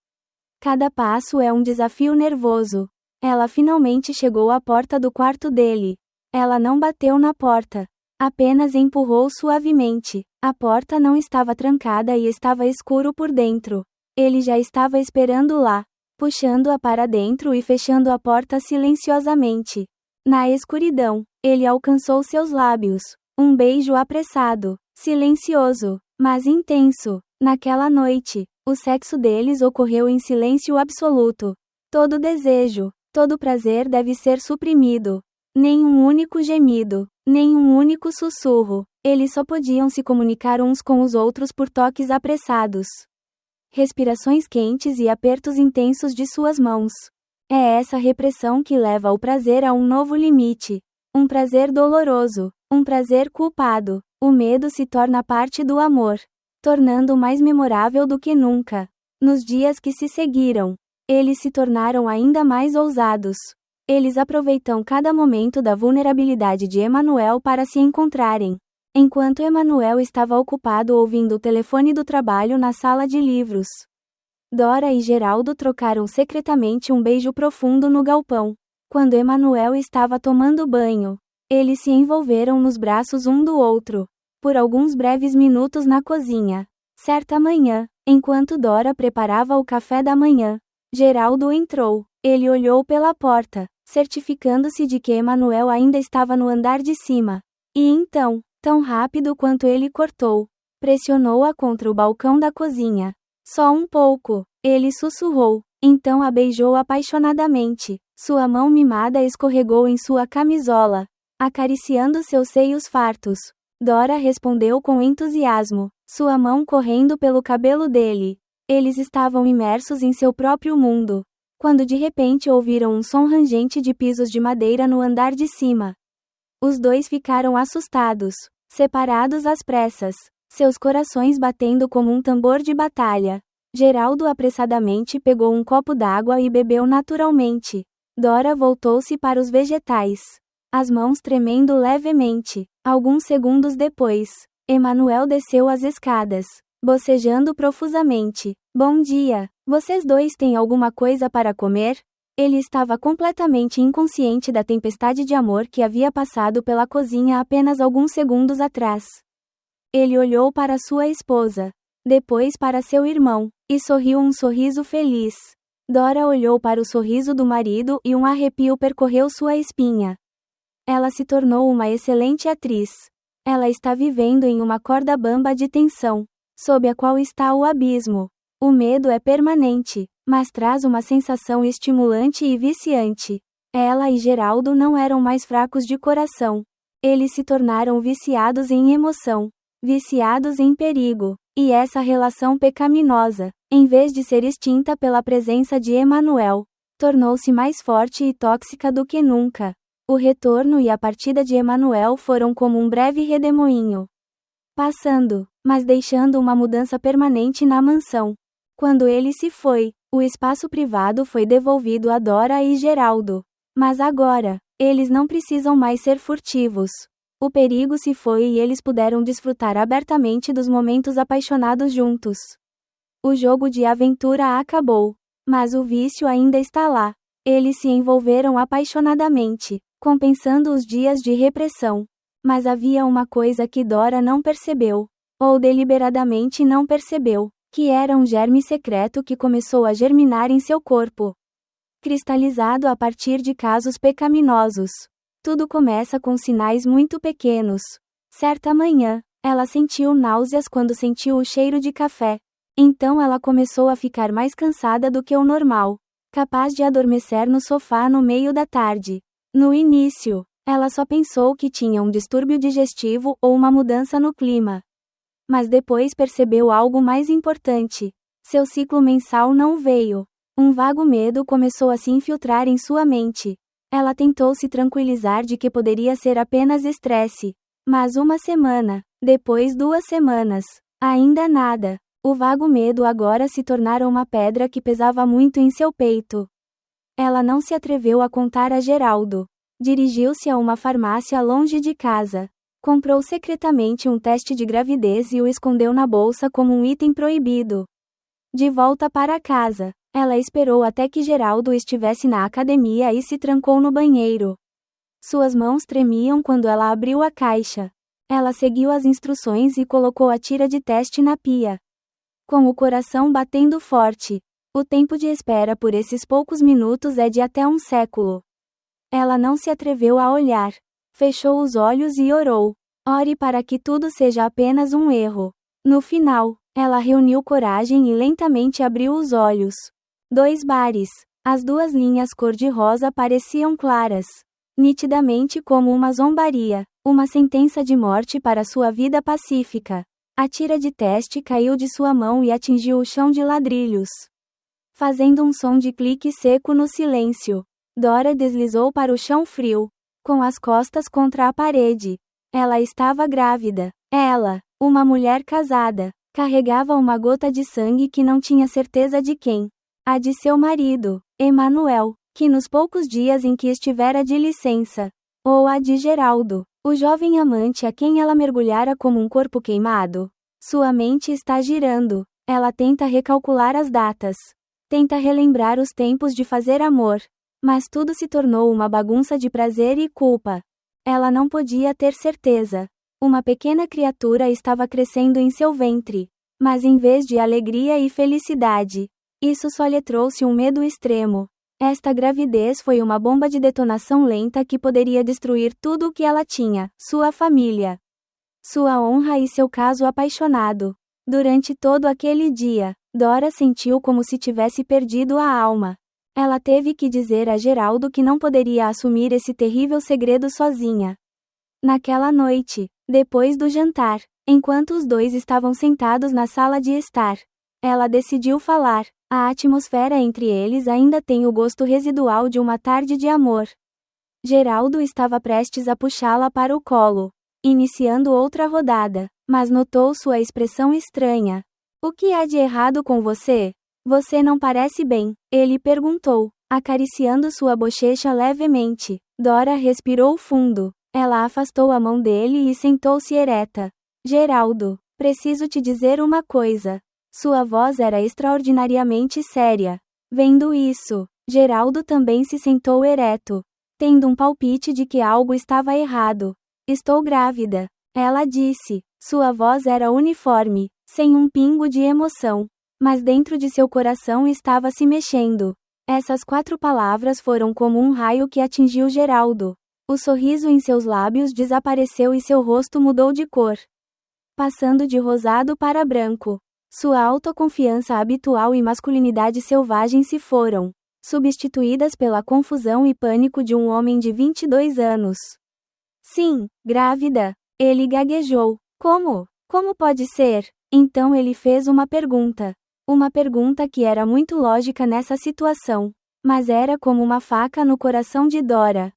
Cada passo é um desafio nervoso. Ela finalmente chegou à porta do quarto dele. Ela não bateu na porta. Apenas empurrou suavemente. A porta não estava trancada e estava escuro por dentro. Ele já estava esperando lá, puxando-a para dentro e fechando a porta silenciosamente. Na escuridão, ele alcançou seus lábios. Um beijo apressado, silencioso, mas intenso. Naquela noite, o sexo deles ocorreu em silêncio absoluto. Todo desejo, todo prazer deve ser suprimido. Nem um único gemido, nem um único sussurro. Eles só podiam se comunicar uns com os outros por toques apressados. Respirações quentes e apertos intensos de suas mãos. É essa repressão que leva o prazer a um novo limite. Um prazer doloroso, um prazer culpado. O medo se torna parte do amor, tornando mais memorável do que nunca. Nos dias que se seguiram, eles se tornaram ainda mais ousados. Eles aproveitam cada momento da vulnerabilidade de Emanuel para se encontrarem. Enquanto Emanuel estava ocupado ouvindo o telefone do trabalho na sala de livros, Dora e Geraldo trocaram secretamente um beijo profundo no galpão. Quando Emanuel estava tomando banho, eles se envolveram nos braços um do outro, por alguns breves minutos na cozinha. Certa manhã, enquanto Dora preparava o café da manhã, Geraldo entrou. Ele olhou pela porta, certificando-se de que Emanuel ainda estava no andar de cima. E então, tão rápido quanto ele cortou, pressionou-a contra o balcão da cozinha. Só um pouco, ele sussurrou. Então a beijou apaixonadamente. Sua mão mimada escorregou em sua camisola, acariciando seus seios fartos. Dora respondeu com entusiasmo, sua mão correndo pelo cabelo dele. Eles estavam imersos em seu próprio mundo, quando de repente ouviram um som rangente de pisos de madeira no andar de cima. Os dois ficaram assustados, separados às pressas, seus corações batendo como um tambor de batalha. Geraldo apressadamente pegou um copo d'água e bebeu naturalmente. Dora voltou-se para os vegetais, as mãos tremendo levemente. Alguns segundos depois, Emanuel desceu as escadas, bocejando profusamente. Bom dia, vocês dois têm alguma coisa para comer? Ele estava completamente inconsciente da tempestade de amor que havia passado pela cozinha apenas alguns segundos atrás. Ele olhou para sua esposa, depois para seu irmão, e sorriu um sorriso feliz. Dora olhou para o sorriso do marido e um arrepio percorreu sua espinha. Ela se tornou uma excelente atriz. Ela está vivendo em uma corda bamba de tensão, sob a qual está o abismo. O medo é permanente, mas traz uma sensação estimulante e viciante. Ela e Geraldo não eram mais fracos de coração. Eles se tornaram viciados em emoção, viciados em perigo. E essa relação pecaminosa, em vez de ser extinta pela presença de Emanuel, tornou-se mais forte e tóxica do que nunca. O retorno e a partida de Emanuel foram como um breve redemoinho, passando, mas deixando uma mudança permanente na mansão. Quando ele se foi, o espaço privado foi devolvido a Dora e Geraldo. Mas agora, eles não precisam mais ser furtivos. O perigo se foi e eles puderam desfrutar abertamente dos momentos apaixonados juntos. O jogo de aventura acabou, mas o vício ainda está lá. Eles se envolveram apaixonadamente, compensando os dias de repressão. Mas havia uma coisa que Dora não percebeu, ou deliberadamente não percebeu, que era um germe secreto que começou a germinar em seu corpo, cristalizado a partir de casos pecaminosos. Tudo começa com sinais muito pequenos. Certa manhã, Ela sentiu náuseas quando sentiu o cheiro de café. Então ela começou a ficar mais cansada do que o normal, capaz de adormecer no sofá no meio da tarde. No início, ela só pensou que tinha um distúrbio digestivo ou uma mudança no clima. Mas depois percebeu algo mais importante. Seu ciclo mensal não veio. Um vago medo começou a se infiltrar em sua mente. Ela tentou se tranquilizar de que poderia ser apenas estresse. Mas uma semana, depois 2 semanas, ainda nada. O vago medo agora se tornara uma pedra que pesava muito em seu peito. Ela não se atreveu a contar a Geraldo. Dirigiu-se a uma farmácia longe de casa. Comprou secretamente um teste de gravidez e o escondeu na bolsa como um item proibido. De volta para casa, ela esperou até que Geraldo estivesse na academia e se trancou no banheiro. Suas mãos tremiam quando ela abriu a caixa. Ela seguiu as instruções e colocou a tira de teste na pia. Com o coração batendo forte. O tempo de espera por esses poucos minutos é de até um século. Ela não se atreveu a olhar. Fechou os olhos e orou. Ore para que tudo seja apenas um erro. No final, ela reuniu coragem e lentamente abriu os olhos. 2 bares. As 2 linhas cor-de-rosa pareciam claras. Nitidamente como uma zombaria. Uma sentença de morte para sua vida pacífica. A tira de teste caiu de sua mão e atingiu o chão de ladrilhos, fazendo um som de clique seco no silêncio. Dora deslizou para o chão frio, com as costas contra a parede. Ela estava grávida. Ela, uma mulher casada, carregava uma gota de sangue que não tinha certeza de quem. A de seu marido, Emanuel, que nos poucos dias em que estivera de licença. Ou a de Geraldo, o jovem amante a quem ela mergulhara como um corpo queimado. Sua mente está girando. Ela tenta recalcular as datas. Tenta relembrar os tempos de fazer amor. Mas tudo se tornou uma bagunça de prazer e culpa. Ela não podia ter certeza. Uma pequena criatura estava crescendo em seu ventre. Mas em vez de alegria e felicidade, isso só lhe trouxe um medo extremo. Esta gravidez foi uma bomba de detonação lenta que poderia destruir tudo o que ela tinha, sua família, sua honra e seu caso apaixonado. Durante todo aquele dia, Dora sentiu como se tivesse perdido a alma. Ela teve que dizer a Geraldo que não poderia assumir esse terrível segredo sozinha. Naquela noite, depois do jantar, enquanto os dois estavam sentados na sala de estar, ela decidiu falar. A atmosfera entre eles ainda tem o gosto residual de uma tarde de amor. Geraldo estava prestes a puxá-la para o colo, iniciando outra rodada, mas notou sua expressão estranha. O que há de errado com você? Você não parece bem, ele perguntou, acariciando sua bochecha levemente. Dora respirou fundo. Ela afastou a mão dele e sentou-se ereta. Geraldo, preciso te dizer uma coisa. Sua voz era extraordinariamente séria. Vendo isso, Geraldo também se sentou ereto, tendo um palpite de que algo estava errado. Estou grávida, ela disse. Sua voz era uniforme, sem um pingo de emoção. Mas dentro de seu coração estava se mexendo. Essas 4 palavras foram como um raio que atingiu Geraldo. O sorriso em seus lábios desapareceu e seu rosto mudou de cor, passando de rosado para branco. Sua autoconfiança habitual e masculinidade selvagem se foram, substituídas pela confusão e pânico de um homem de 22 anos. Sim, grávida. Ele gaguejou. Como? Como pode ser? Então ele fez uma pergunta. Uma pergunta que era muito lógica nessa situação. Mas era como uma faca no coração de Dora.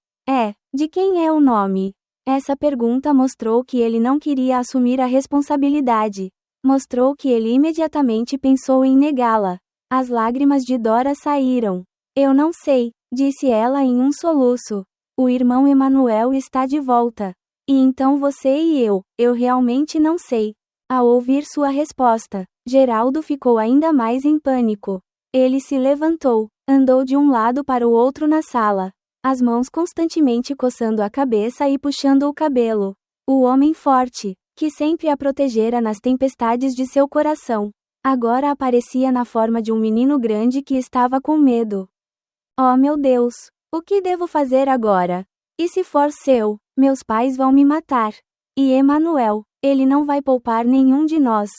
De quem é o nome? Essa pergunta mostrou que ele não queria assumir a responsabilidade. Mostrou que ele imediatamente pensou em negá-la. As lágrimas de Dora saíram. Eu não sei, disse ela em um soluço. O irmão Emanuel está de volta. E então você e eu realmente não sei. Ao ouvir sua resposta, Geraldo ficou ainda mais em pânico. Ele se levantou, andou de um lado para o outro na sala, as mãos constantemente coçando a cabeça e puxando o cabelo. O homem forte, que sempre a protegera nas tempestades de seu coração, agora aparecia na forma de um menino grande que estava com medo. Oh meu Deus! O que devo fazer agora? E se for seu, meus pais vão me matar. E Emanuel, ele não vai poupar nenhum de nós.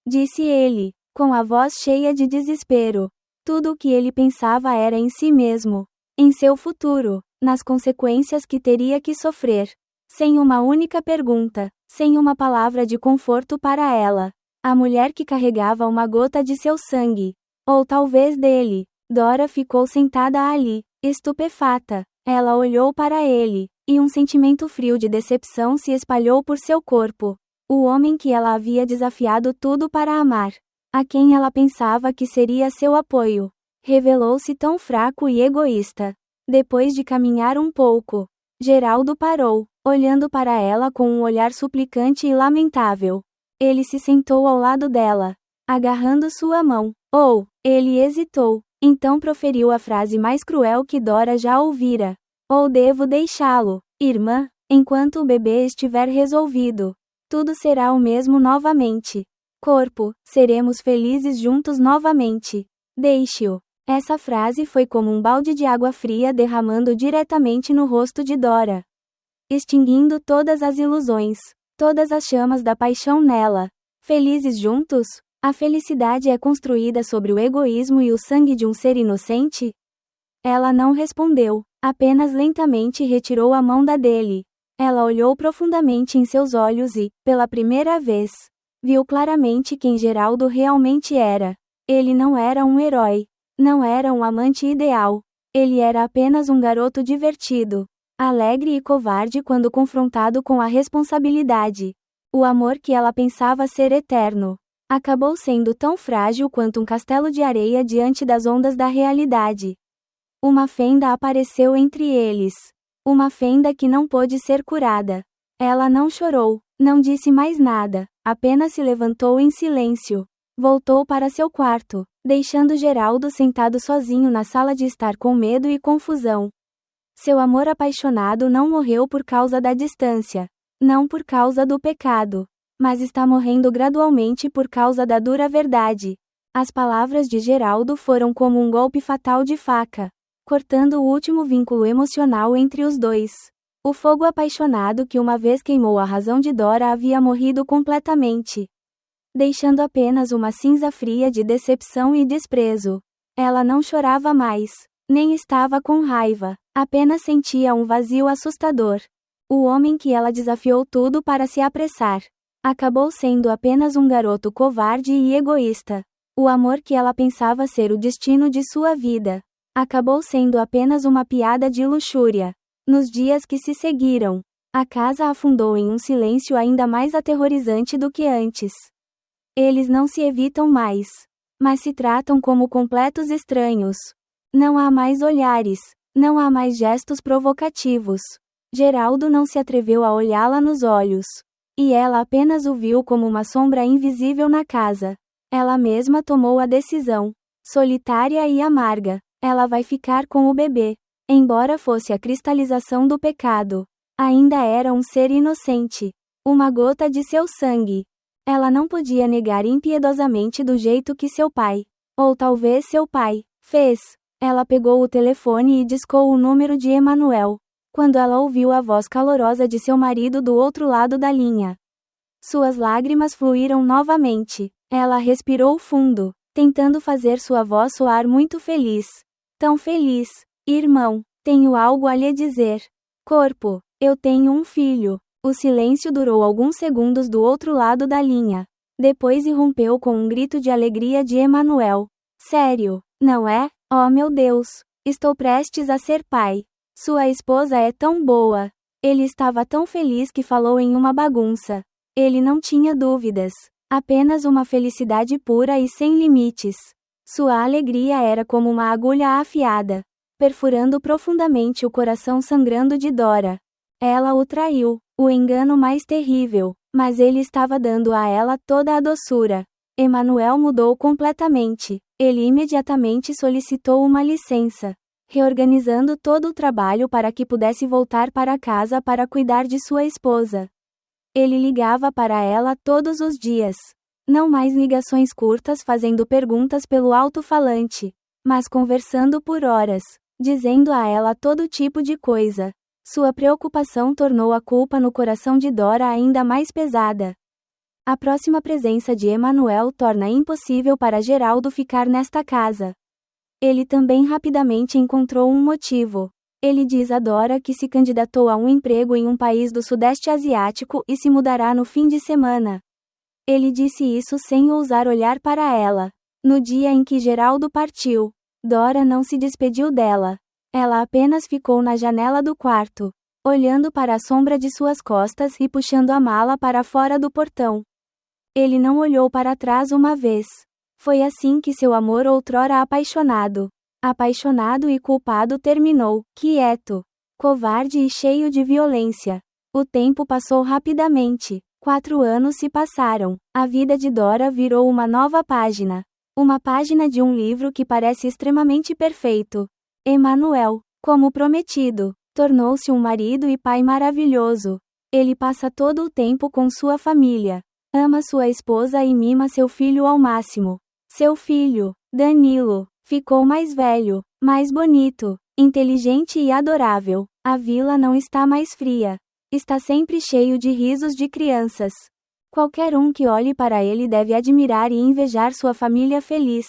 Disse ele, com a voz cheia de desespero. Tudo o que ele pensava era em si mesmo, em seu futuro, nas consequências que teria que sofrer. Sem uma única pergunta, sem uma palavra de conforto para ela. A mulher que carregava uma gota de seu sangue. Ou talvez dele. Dora ficou sentada ali, estupefata. Ela olhou para ele, e um sentimento frio de decepção se espalhou por seu corpo. O homem que ela havia desafiado tudo para amar, a quem ela pensava que seria seu apoio, revelou-se tão fraco e egoísta. Depois de caminhar um pouco, Geraldo parou, olhando para ela com um olhar suplicante e lamentável. Ele se sentou ao lado dela, agarrando sua mão. Ele hesitou, então proferiu a frase mais cruel que Dora já ouvira. Ou devo deixá-lo, irmã, enquanto o bebê estiver resolvido. Tudo será o mesmo novamente. Corpo, seremos felizes juntos novamente. Deixe-o. Essa frase foi como um balde de água fria derramando diretamente no rosto de Dora, extinguindo todas as ilusões, todas as chamas da paixão nela. Felizes juntos? A felicidade é construída sobre o egoísmo e o sangue de um ser inocente? Ela não respondeu, apenas lentamente retirou a mão da dele. Ela olhou profundamente em seus olhos e, pela primeira vez, viu claramente quem Geraldo realmente era. Ele não era um herói. Não era um amante ideal. Ele era apenas um garoto divertido, alegre e covarde quando confrontado com a responsabilidade. O amor que ela pensava ser eterno acabou sendo tão frágil quanto um castelo de areia diante das ondas da realidade. Uma fenda apareceu entre eles. Uma fenda que não pôde ser curada. Ela não chorou, não disse mais nada, apenas se levantou em silêncio. Voltou para seu quarto, deixando Geraldo sentado sozinho na sala de estar com medo e confusão. Seu amor apaixonado não morreu por causa da distância, não por causa do pecado, mas está morrendo gradualmente por causa da dura verdade. As palavras de Geraldo foram como um golpe fatal de faca, cortando o último vínculo emocional entre os dois. O fogo apaixonado que uma vez queimou a razão de Dora havia morrido completamente, deixando apenas uma cinza fria de decepção e desprezo. Ela não chorava mais, nem estava com raiva, apenas sentia um vazio assustador. O homem que ela desafiou tudo para se apressar, acabou sendo apenas um garoto covarde e egoísta. O amor que ela pensava ser o destino de sua vida, acabou sendo apenas uma piada de luxúria. Nos dias que se seguiram, a casa afundou em um silêncio ainda mais aterrorizante do que antes. Eles não se evitam mais, mas se tratam como completos estranhos. Não há mais olhares, não há mais gestos provocativos. Geraldo não se atreveu a olhá-la nos olhos, e ela apenas o viu como uma sombra invisível na casa. Ela mesma tomou a decisão, solitária e amarga. Ela vai ficar com o bebê. Embora fosse a cristalização do pecado, ainda era um ser inocente, uma gota de seu sangue. Ela não podia negar impiedosamente do jeito que seu pai, ou talvez seu pai, fez. Ela pegou o telefone e discou o número de Emanuel, quando ela ouviu a voz calorosa de seu marido do outro lado da linha. Suas lágrimas fluíram novamente. Ela respirou fundo, tentando fazer sua voz soar muito feliz. Tão feliz. Irmão, tenho algo a lhe dizer. Corpo, eu tenho um filho. O silêncio durou alguns segundos do outro lado da linha. Depois irrompeu com um grito de alegria de Emanuel. Sério, não é? Oh meu Deus, estou prestes a ser pai. Sua esposa é tão boa. Ele estava tão feliz que falou em uma bagunça. Ele não tinha dúvidas. Apenas uma felicidade pura e sem limites. Sua alegria era como uma agulha afiada, perfurando profundamente o coração sangrando de Dora. Ela o traiu, o engano mais terrível, mas ele estava dando a ela toda a doçura. Emanuel mudou completamente. Ele imediatamente solicitou uma licença, reorganizando todo o trabalho para que pudesse voltar para casa para cuidar de sua esposa. Ele ligava para ela todos os dias. Não mais ligações curtas fazendo perguntas pelo alto-falante, mas conversando por horas, dizendo a ela todo tipo de coisa. Sua preocupação tornou a culpa no coração de Dora ainda mais pesada. A próxima presença de Emanuel torna impossível para Geraldo ficar nesta casa. Ele também rapidamente encontrou um motivo. Ele diz a Dora que se candidatou a um emprego em um país do Sudeste Asiático e se mudará no fim de semana. Ele disse isso sem ousar olhar para ela. No dia em que Geraldo partiu, Dora não se despediu dela. Ela apenas ficou na janela do quarto, olhando para a sombra de suas costas e puxando a mala para fora do portão. Ele não olhou para trás uma vez. Foi assim que seu amor outrora apaixonado e culpado terminou, quieto, covarde e cheio de violência. O tempo passou rapidamente. 4 anos se passaram. A vida de Dora virou uma nova página. Uma página de um livro que parece extremamente perfeito. Emanuel, como prometido, tornou-se um marido e pai maravilhoso. Ele passa todo o tempo com sua família. Ama sua esposa e mima seu filho ao máximo. Seu filho, Danilo, ficou mais velho, mais bonito, inteligente e adorável. A vila não está mais fria. Está sempre cheio de risos de crianças. Qualquer um que olhe para ele deve admirar e invejar sua família feliz.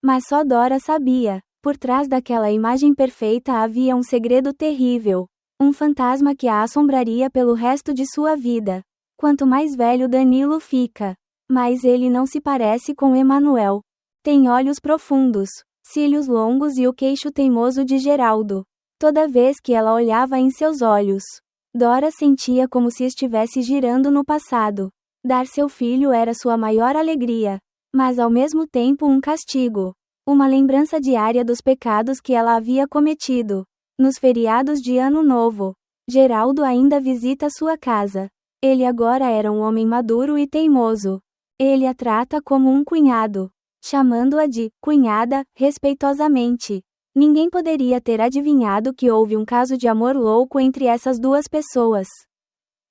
Mas só Dora sabia, por trás daquela imagem perfeita havia um segredo terrível. Um fantasma que a assombraria pelo resto de sua vida. Quanto mais velho Danilo fica, mais ele não se parece com Emanuel. Tem olhos profundos, cílios longos e o queixo teimoso de Geraldo. Toda vez que ela olhava em seus olhos, Dora sentia como se estivesse girando no passado. Dar seu filho era sua maior alegria, mas ao mesmo tempo um castigo. Uma lembrança diária dos pecados que ela havia cometido. Nos feriados de Ano Novo, Geraldo ainda visita sua casa. Ele agora era um homem maduro e teimoso. Ele a trata como um cunhado, chamando-a de cunhada, respeitosamente. Ninguém poderia ter adivinhado que houve um caso de amor louco entre essas duas pessoas.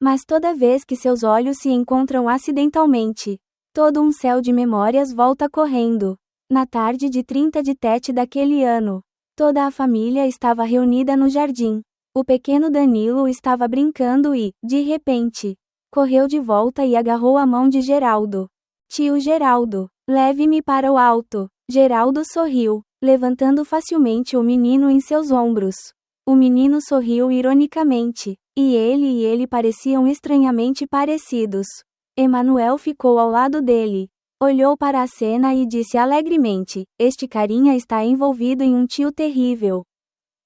Mas toda vez que seus olhos se encontram acidentalmente, todo um céu de memórias volta correndo. Na tarde de 30 de Tete daquele ano, toda a família estava reunida no jardim. O pequeno Danilo estava brincando e, de repente, correu de volta e agarrou a mão de Geraldo. Tio Geraldo, leve-me para o alto. Geraldo sorriu, levantando facilmente o menino em seus ombros. O menino sorriu ironicamente, e ele pareciam estranhamente parecidos. Emanuel ficou ao lado dele. Olhou para a cena e disse alegremente: este carinha está envolvido em um tio terrível.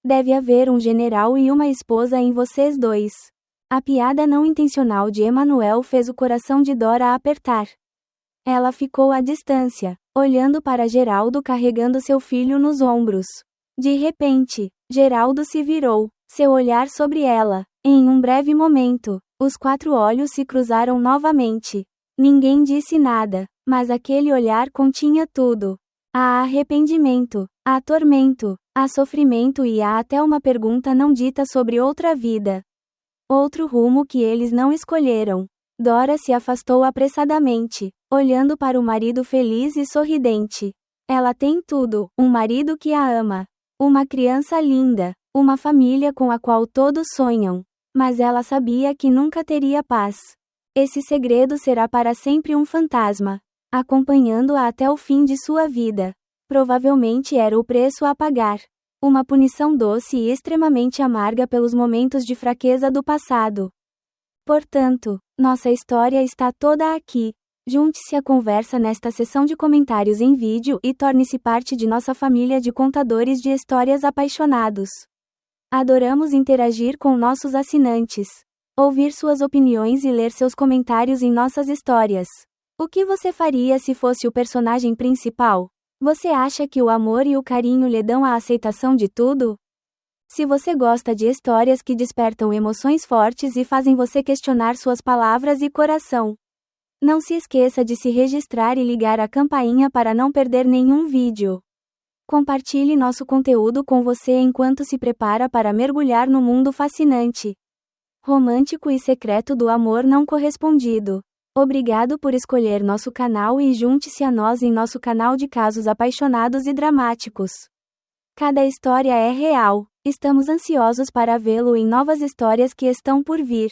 Deve haver um general e uma esposa em vocês dois. A piada não intencional de Emanuel fez o coração de Dora apertar. Ela ficou à distância, olhando para Geraldo carregando seu filho nos ombros. De repente, Geraldo se virou, seu olhar sobre ela. Em um breve momento, os 4 olhos se cruzaram novamente. Ninguém disse nada, mas aquele olhar continha tudo. Há arrependimento, há tormento, há sofrimento e há até uma pergunta não dita sobre outra vida. Outro rumo que eles não escolheram. Dora se afastou apressadamente, olhando para o marido feliz e sorridente. Ela tem tudo: um marido que a ama, uma criança linda, uma família com a qual todos sonham. Mas ela sabia que nunca teria paz. Esse segredo será para sempre um fantasma, acompanhando-a até o fim de sua vida. Provavelmente era o preço a pagar. Uma punição doce e extremamente amarga pelos momentos de fraqueza do passado. Portanto, nossa história está toda aqui. Junte-se à conversa nesta seção de comentários em vídeo e torne-se parte de nossa família de contadores de histórias apaixonados. Adoramos interagir com nossos assinantes, ouvir suas opiniões e ler seus comentários em nossas histórias. O que você faria se fosse o personagem principal? Você acha que o amor e o carinho lhe dão a aceitação de tudo? Se você gosta de histórias que despertam emoções fortes e fazem você questionar suas palavras e coração, não se esqueça de se registrar e ligar a campainha para não perder nenhum vídeo. Compartilhe nosso conteúdo com você enquanto se prepara para mergulhar no mundo fascinante, romântico e secreto do amor não correspondido. Obrigado por escolher nosso canal e junte-se a nós em nosso canal de casos apaixonados e dramáticos. Cada história é real. Estamos ansiosos para vê-lo em novas histórias que estão por vir.